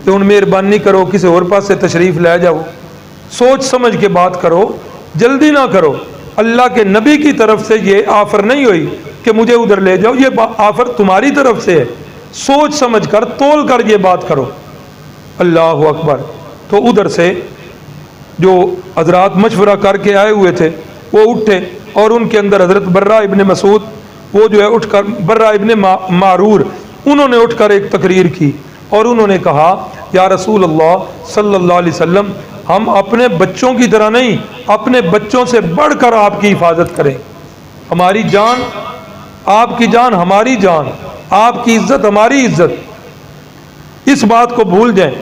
کہ ان مہربانی کرو کسی اور پاس سے تشریف لے جاؤ، سوچ سمجھ کے بات کرو، جلدی نہ کرو۔ اللہ کے نبی کی طرف سے یہ آفر نہیں ہوئی کہ مجھے ادھر لے جاؤ، یہ آفر تمہاری طرف سے ہے، سوچ سمجھ کر تول کر یہ بات کرو۔ اللہ اکبر۔ تو ادھر سے جو حضرات مشورہ کر کے آئے ہوئے تھے وہ اٹھے اور ان کے اندر حضرت برہ ابن مسعود وہ جو ہے اٹھ کر، برہ ابن معرور، انہوں نے اٹھ کر ایک تقریر کی اور انہوں نے کہا یا رسول اللہ صلی اللہ علیہ وسلم ہم اپنے بچوں کی طرح نہیں، اپنے بچوں سے بڑھ کر آپ کی حفاظت کریں، ہماری جان آپ کی جان ہماری جان، آپ کی عزت ہماری عزت، اس بات کو بھول جائیں،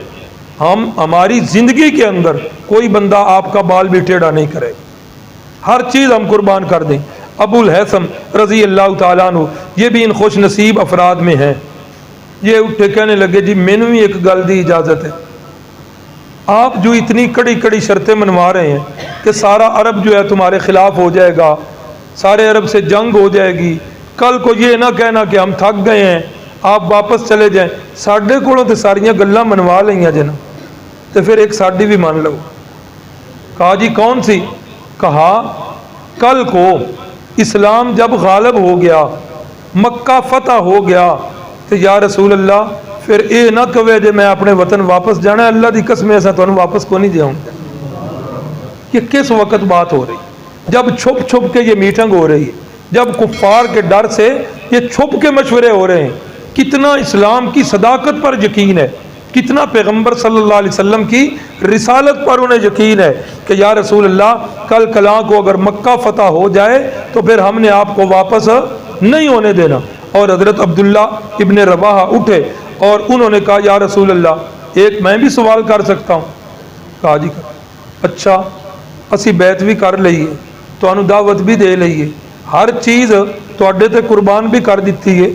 ہم ہماری زندگی کے اندر کوئی بندہ آپ کا بال بھی ٹیڑھا نہیں کرے، ہر چیز ہم قربان کر دیں۔ ابو الحسن رضی اللہ تعالیٰ عنہ یہ بھی ان خوش نصیب افراد میں ہیں، یہ اٹھے کہنے لگے جی میں نے بھی ایک گل دی اجازت ہے، آپ جو اتنی کڑی کڑی شرطیں منوا رہے ہیں کہ سارا عرب جو ہے تمہارے خلاف ہو جائے گا، سارے عرب سے جنگ ہو جائے گی، کل کو یہ نہ کہنا کہ ہم تھک گئے ہیں آپ واپس چلے جائیں، ساڈے کولوں تے ساریاں گلاں منوا لئیاں جنا تو پھر ایک ساڈی بھی مان لو۔ کہا جی کون سی؟ کہا کل کو اسلام جب غالب ہو گیا، مکہ فتح ہو گیا تو یا رسول اللہ پھر اے نہ کہے جے میں اپنے وطن واپس جانا ہے، اللہ دی قسم ایسا تو واپس کو نہیں جاؤں۔ یہ کس وقت بات ہو رہی؟ جب چھپ چھپ کے یہ میٹنگ ہو رہی ہے، جب کفار کے ڈر سے یہ چھپ کے مشورے ہو رہے ہیں۔ کتنا اسلام کی صداقت پر یقین ہے، کتنا پیغمبر صلی اللہ علیہ وسلم کی رسالت پر انہیں یقین ہے کہ یا رسول اللہ کل کلاں کو اگر مکہ فتح ہو جائے تو پھر ہم نے آپ کو واپس نہیں ہونے دینا۔ اور حضرت عبداللہ ابن رواحہ اٹھے اور انہوں نے کہا یا رسول اللہ ایک میں بھی سوال کر سکتا ہوں؟ کہا جی اچھا اسی بیعت بھی کر لئیے، تانوں دعوت بھی دے لئیے، ہر چیز تواڈے تے قربان بھی کر دیتی ہے۔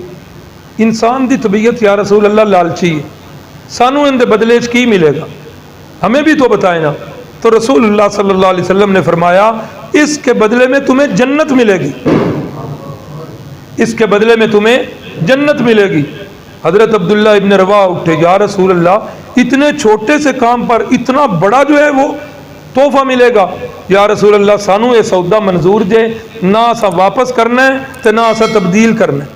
انسان دی طبیعت یا رسول اللہ لالچی ہے، سانو ان دے بدلے کی ملے گا ہمیں بھی تو بتائیں نا۔ تو رسول اللہ صلی اللہ علیہ وسلم نے فرمایا اس کے بدلے میں تمہیں جنت ملے گی، اس کے بدلے میں تمہیں جنت ملے گی۔ حضرت عبداللہ ابن رواحہ اٹھے، یا رسول اللہ اتنے چھوٹے سے کام پر اتنا بڑا جو ہے وہ تحفہ ملے گا؟ یا رسول اللہ سانو یہ سودا منظور جے، نہ اسا واپس کرنا ہے تے نہ اسا تبدیل کرنا ہے۔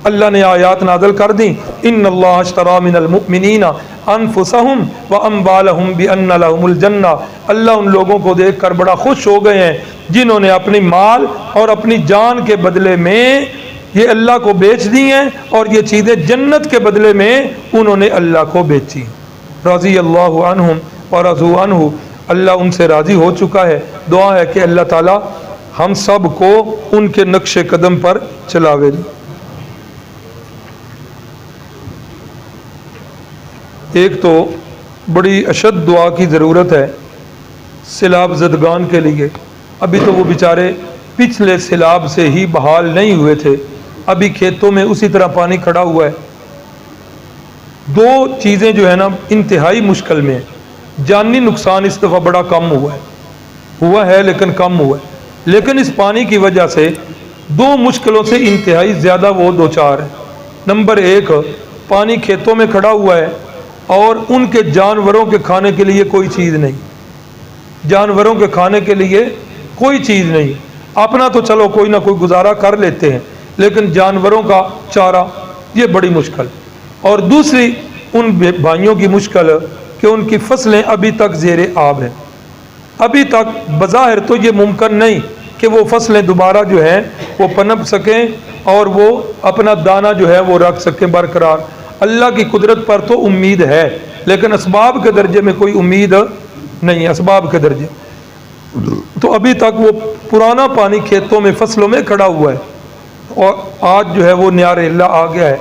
اللہ نے آیات نازل کر دیں، ان اللہ اشتری من المؤمنین انفسہم واموالہم بان لہم الجنہ۔ اللہ ان لوگوں کو دیکھ کر بڑا خوش ہو گئے ہیں جنہوں نے اپنی مال اور اپنی جان کے بدلے میں یہ اللہ کو بیچ دی ہیں اور یہ چیزیں جنت کے بدلے میں انہوں نے اللہ کو بیچی۔ رضی اللہ عنہم ورضوا عنہ، اللہ ان سے راضی ہو چکا ہے۔ دعا ہے کہ اللہ تعالی ہم سب کو ان کے نقش قدم پر چلاوے۔ ایک تو بڑی اشد دعا کی ضرورت ہے سیلاب زدگان کے لیے، ابھی تو وہ بیچارے پچھلے سیلاب سے ہی بحال نہیں ہوئے تھے، ابھی کھیتوں میں اسی طرح پانی کھڑا ہوا ہے۔ دو چیزیں جو ہے نا انتہائی مشکل میں ہیں۔ جانی نقصان اس دفعہ بڑا کم ہوا ہے لیکن کم ہوا ہے، لیکن اس پانی کی وجہ سے دو مشکلوں سے انتہائی زیادہ وہ دو چار ہیں۔ نمبر ایک، پانی کھیتوں میں کھڑا ہوا ہے اور ان کے جانوروں کے کھانے کے لیے کوئی چیز نہیں، جانوروں کے کھانے کے لیے کوئی چیز نہیں۔ اپنا تو چلو کوئی نہ کوئی گزارا کر لیتے ہیں لیکن جانوروں کا چارہ یہ بڑی مشکل۔ اور دوسری ان بھائیوں کی مشکل کہ ان کی فصلیں ابھی تک زیر آب ہیں، ابھی تک بظاہر تو یہ ممکن نہیں کہ وہ فصلیں دوبارہ جو ہیں وہ پنپ سکیں اور وہ اپنا دانہ جو ہے وہ رکھ سکیں برقرار۔ اللہ کی قدرت پر تو امید ہے لیکن اسباب کے درجے میں کوئی امید نہیں ہے، اسباب کے درجے۔ تو ابھی تک وہ پرانا پانی کھیتوں میں فصلوں میں کھڑا ہوا ہے، اور آج جو ہے وہ نیار اللہ آ گیا ہے۔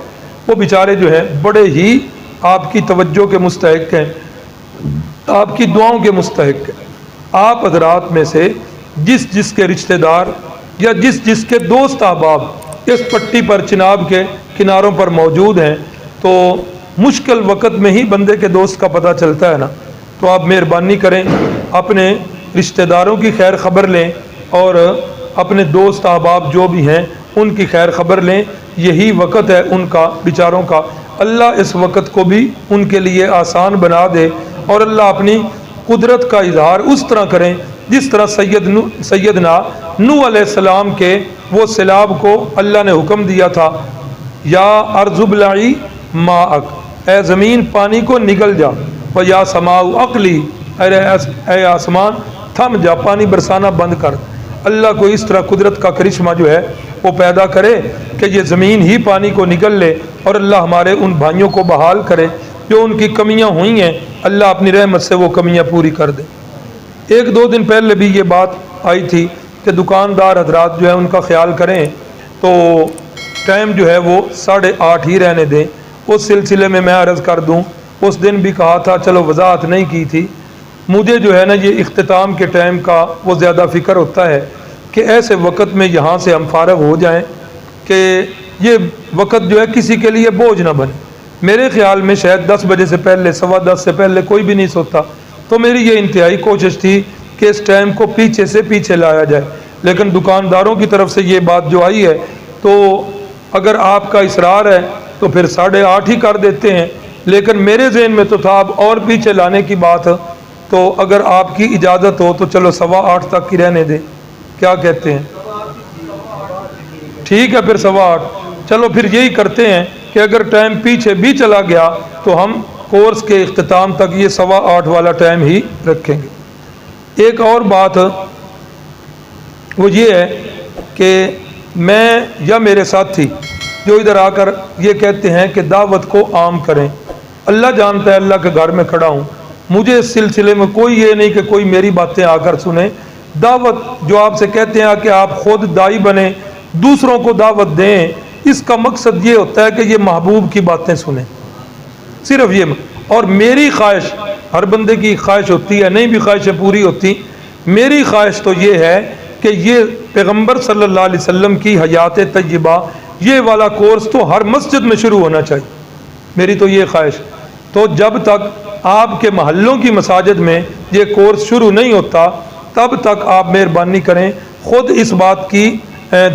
وہ بیچارے جو ہیں بڑے ہی آپ کی توجہ کے مستحق ہیں، آپ کی دعاؤں کے مستحق ہیں۔ آپ حضرات میں سے جس جس کے رشتہ دار یا جس جس کے دوست احباب اس پٹی پر چناب کے کناروں پر موجود ہیں، تو مشکل وقت میں ہی بندے کے دوست کا پتہ چلتا ہے نا، تو آپ مہربانی کریں اپنے رشتہ داروں کی خیر خبر لیں، اور اپنے دوست احباب جو بھی ہیں ان کی خیر خبر لیں۔ یہی وقت ہے ان کا، بیچاروں کا، اللہ اس وقت کو بھی ان کے لیے آسان بنا دے، اور اللہ اپنی قدرت کا اظہار اس طرح کریں جس طرح سیدنا نوح علیہ السلام کے وہ سیلاب کو اللہ نے حکم دیا تھا، یا ارض ابلعی ماءک، اے زمین پانی کو نگل جا، و یا سماء اقلی، اے آسمان تھم جا، پانی برسانا بند کر۔ اللہ کو اس طرح قدرت کا کرشمہ جو ہے وہ پیدا کرے کہ یہ زمین ہی پانی کو نگل لے، اور اللہ ہمارے ان بھائیوں کو بحال کرے جو ان کی کمیاں ہوئی ہیں، اللہ اپنی رحمت سے وہ کمیاں پوری کر دے۔ ایک دو دن پہلے بھی یہ بات آئی تھی کہ دکاندار حضرات جو ہے ان کا خیال کریں، تو ٹائم جو ہے وہ 8:30 ہی رہنے دیں۔ اس سلسلے میں عرض کر دوں، اس دن بھی کہا تھا، چلو وضاحت نہیں کی تھی، مجھے جو ہے نا یہ اختتام کے ٹائم کا وہ زیادہ فکر ہوتا ہے کہ ایسے وقت میں یہاں سے ہم فارغ ہو جائیں کہ یہ وقت جو ہے کسی کے لیے بوجھ نہ بنے۔ میرے خیال میں شاید 10 بجے سے پہلے، 10:15 سے پہلے کوئی بھی نہیں سوتا، تو میری یہ انتہائی کوشش تھی کہ اس ٹائم کو پیچھے سے پیچھے لایا جائے، لیکن دکانداروں کی طرف سے یہ بات جو آئی ہے، تو اگر آپ کا اصرار ہے تو پھر 8:30 ہی کر دیتے ہیں، لیکن میرے ذہن میں تو تھا اب اور پیچھے لانے کی بات، تو اگر آپ کی اجازت ہو تو چلو 8:15 تک ہی رہنے دیں، کیا کہتے ہیں؟ ٹھیک ہے پھر 8:15، چلو پھر یہی کرتے ہیں کہ اگر ٹائم پیچھے بھی چلا گیا تو ہم کورس کے اختتام تک یہ 8:15 والا ٹائم ہی رکھیں گے۔ ایک اور بات وہ یہ ہے کہ میں یا میرے ساتھی جو ادھر آ کر یہ کہتے ہیں کہ دعوت کو عام کریں، اللہ جانتا ہے، اللہ کے گھر میں کھڑا ہوں، مجھے اس سلسلے میں کوئی یہ نہیں کہ کوئی میری باتیں آ کر سنیں۔ دعوت جو آپ سے کہتے ہیں کہ آپ خود دائی بنیں، دوسروں کو دعوت دیں، اس کا مقصد یہ ہوتا ہے کہ یہ محبوب کی باتیں سنیں، صرف یہ۔ اور میری خواہش، ہر بندے کی خواہش ہوتی ہے، نہیں بھی خواہشیں پوری ہوتی، میری خواہش تو یہ ہے کہ یہ پیغمبر صلی اللہ علیہ وسلم کی حیات طیبہ، یہ والا کورس تو ہر مسجد میں شروع ہونا چاہیے، میری تو یہ خواہش۔ تو جب تک آپ کے محلوں کی مساجد میں یہ کورس شروع نہیں ہوتا، تب تک آپ مہربانی کریں خود اس بات کی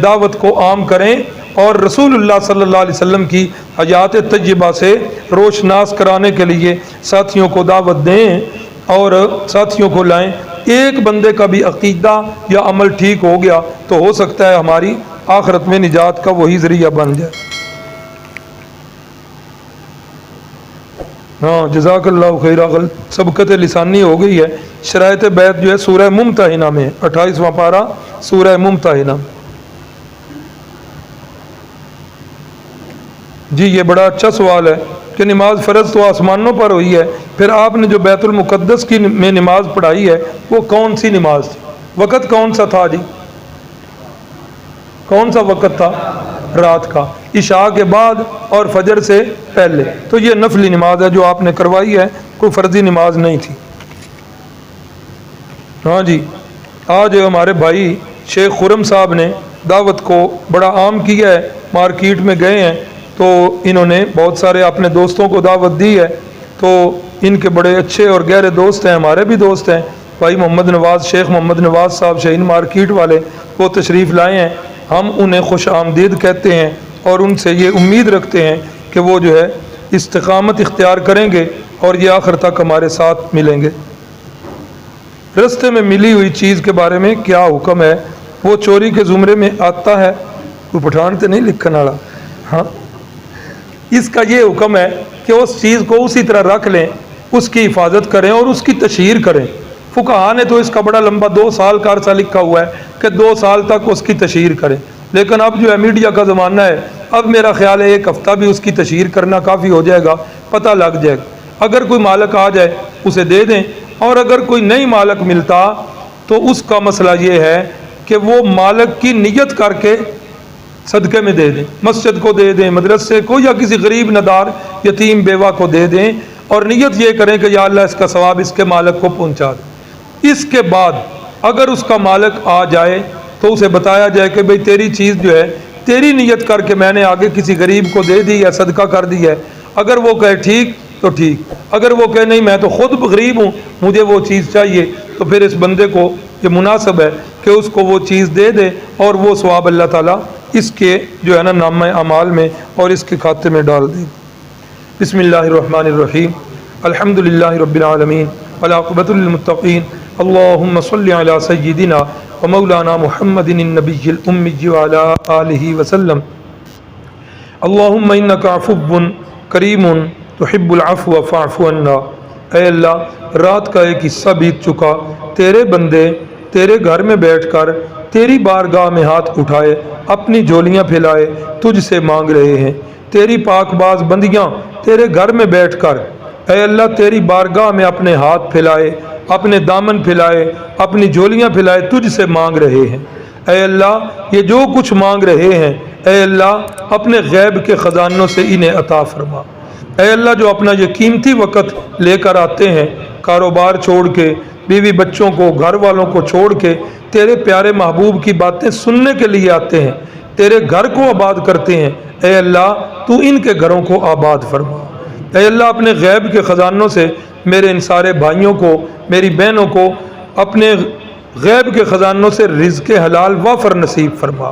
دعوت کو عام کریں، اور رسول اللہ صلی اللہ علیہ وسلم کی حیات طیبہ سے روشناس کرانے کے لیے ساتھیوں کو دعوت دیں اور ساتھیوں کو لائیں۔ ایک بندے کا بھی عقیدہ یا عمل ٹھیک ہو گیا تو ہو سکتا ہے ہماری آخرت میں نجات کا وہی ذریعہ بن جائے۔ ہاں جزاک اللہ خیر، سبقت لسانی ہو گئی ہے۔ شرائط بیعت جو ہے سورہ ممتحنہ میں 28واں پارہ سورہ ممتحنہ۔ جی یہ بڑا اچھا سوال ہے کہ نماز فرض تو آسمانوں پر ہوئی ہے، پھر آپ نے جو بیت المقدس کی میں نماز پڑھائی ہے وہ کون سی نماز تھی؟ وقت کون سا تھا جی؟ کون سا وقت تھا؟ رات کا، عشاء کے بعد اور فجر سے پہلے، تو یہ نفلی نماز ہے جو آپ نے کروائی ہے، کوئی فرضی نماز نہیں تھی۔ ہاں جی، آج ہمارے بھائی شیخ خرم صاحب نے دعوت کو بڑا عام کیا ہے، مارکیٹ میں گئے ہیں تو انہوں نے بہت سارے اپنے دوستوں کو دعوت دی ہے، تو ان کے بڑے اچھے اور گہرے دوست ہیں، ہمارے بھی دوست ہیں، بھائی محمد نواز، شیخ محمد نواز صاحب شاہین مارکیٹ والے، وہ تشریف لائے ہیں۔ ہم انہیں خوش آمدید کہتے ہیں اور ان سے یہ امید رکھتے ہیں کہ وہ جو ہے استقامت اختیار کریں گے اور یہ آخر تک ہمارے ساتھ ملیں گے۔ رستے میں ملی ہوئی چیز کے بارے میں کیا حکم ہے؟ وہ چوری کے زمرے میں آتا ہے؟ کوئی پٹھان تو نہیں لکھن والا؟ ہاں، اس کا یہ حکم ہے کہ اس چیز کو اسی طرح رکھ لیں، اس کی حفاظت کریں اور اس کی تشہیر کریں۔ فقہا نے تو اس کا بڑا لمبا 2 سال کا عرصہ لکھا ہوا ہے کہ 2 سال تک اس کی تشہیر کریں، لیکن اب جو ہے میڈیا کا زمانہ ہے، اب میرا خیال ہے 1 ہفتہ بھی اس کی تشہیر کرنا کافی ہو جائے گا، پتہ لگ جائے گا۔ اگر کوئی مالک آ جائے اسے دے دیں، اور اگر کوئی نئی مالک ملتا تو اس کا مسئلہ یہ ہے کہ وہ مالک کی نیت کر کے صدقے میں دے دیں، مسجد کو دے دیں، مدرسے کو، یا کسی غریب ندار یتیم بیوہ کو دے دیں، اور نیت یہ کریں کہ یا اللہ اس کا ثواب اس کے مالک کو پہنچا دے۔ اس کے بعد اگر اس کا مالک آ جائے تو اسے بتایا جائے کہ بھئی تیری چیز جو ہے تیری نیت کر کے میں نے آگے کسی غریب کو دے دی یا صدقہ کر دی ہے، اگر وہ کہے ٹھیک تو ٹھیک، اگر وہ کہے نہیں میں تو خود غریب ہوں مجھے وہ چیز چاہیے، تو پھر اس بندے کو یہ مناسب ہے کہ اس کو وہ چیز دے دے، اور وہ ثواب اللہ تعالیٰ اس کے جو ہے نا نامہ اعمال میں اور اس کے کھاتے میں ڈال دے۔ بسم اللہ الرحمن الرحیم، الحمد للہ رب العالمین والعاقبۃ للمتقین، اللہم صلی علی سیدنا ومولانا محمد النبی الامی وعلی آلہ وسلم۔ اللہم انک عفو کریم تحب العفو فاعف عنا۔ اے اللہ رات کا ایک حصہ بیت چکا، تیرے بندے تیرے گھر میں بیٹھ کر تیری بارگاہ میں ہاتھ اٹھائے، اپنی جھولیاں پھیلائے تجھ سے مانگ رہے ہیں، تیری پاک باز بندیاں تیرے گھر میں بیٹھ کر اے اللہ تیری بارگاہ میں اپنے ہاتھ پھیلائے، اپنے دامن پھیلائے، اپنی جھولیاں پھیلائے تجھ سے مانگ رہے ہیں۔ اے اللہ یہ جو کچھ مانگ رہے ہیں اے اللہ اپنے غیب کے خزانوں سے انہیں عطا فرما۔ اے اللہ جو اپنا یہ قیمتی وقت لے کر آتے ہیں، کاروبار چھوڑ کے، بیوی بچوں کو، گھر والوں کو چھوڑ کے تیرے پیارے محبوب کی باتیں سننے کے لیے آتے ہیں، تیرے گھر کو آباد کرتے ہیں، اے اللہ تو ان کے گھروں کو آباد فرما۔ اے اللہ اپنے غیب کے خزانوں سے میرے ان سارے بھائیوں کو، میری بہنوں کو اپنے غیب کے خزانوں سے رزق حلال وافر نصیب فرما۔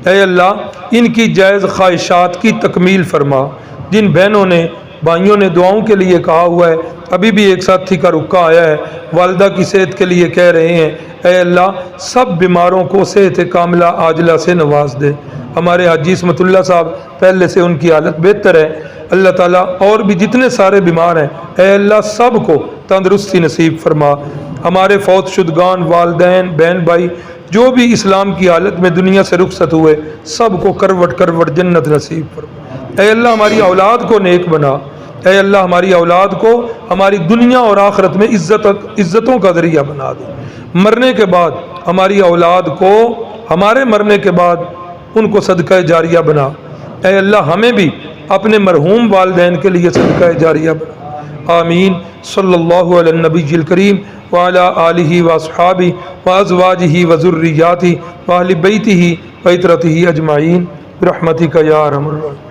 اے اللہ ان کی جائز خواہشات کی تکمیل فرما۔ جن بہنوں نے بھائیوں نے دعاؤں کے لیے کہا ہوا ہے، ابھی بھی ایک ساتھی کا رکا آیا ہے، والدہ کی صحت کے لیے کہہ رہے ہیں، اے اللہ سب بیماروں کو صحت کاملہ عاجلہ سے نواز دے۔ ہمارے حاجی عصمت اللہ صاحب پہلے سے ان کی حالت بہتر ہے، اللہ تعالیٰ اور بھی جتنے سارے بیمار ہیں اے اللہ سب کو تندرستی نصیب فرما۔ ہمارے فوت شدگان والدین بہن بھائی جو بھی اسلام کی حالت میں دنیا سے رخصت ہوئے سب کو کروٹ کروٹ جنت نصیب فرما۔ اے اللہ ہماری اولاد کو نیک بنا، اے اللہ ہماری اولاد کو ہماری دنیا اور آخرت میں عزتوں کا ذریعہ بنا دے۔ مرنے کے بعد ہماری اولاد کو ہمارے مرنے کے بعد ان کو صدقہ جاریہ بنا۔ اے اللہ ہمیں بھی اپنے مرحوم والدین کے لیے صدقہ جاریہ بنا۔ آمین۔ صلی اللہ علی النبی الکریم وعلی آلہ واصحابہ وازواجہ وذریاتہ واہل بیتہ وعترتہ اجمعین برحمتک یا ارحم الراحمین۔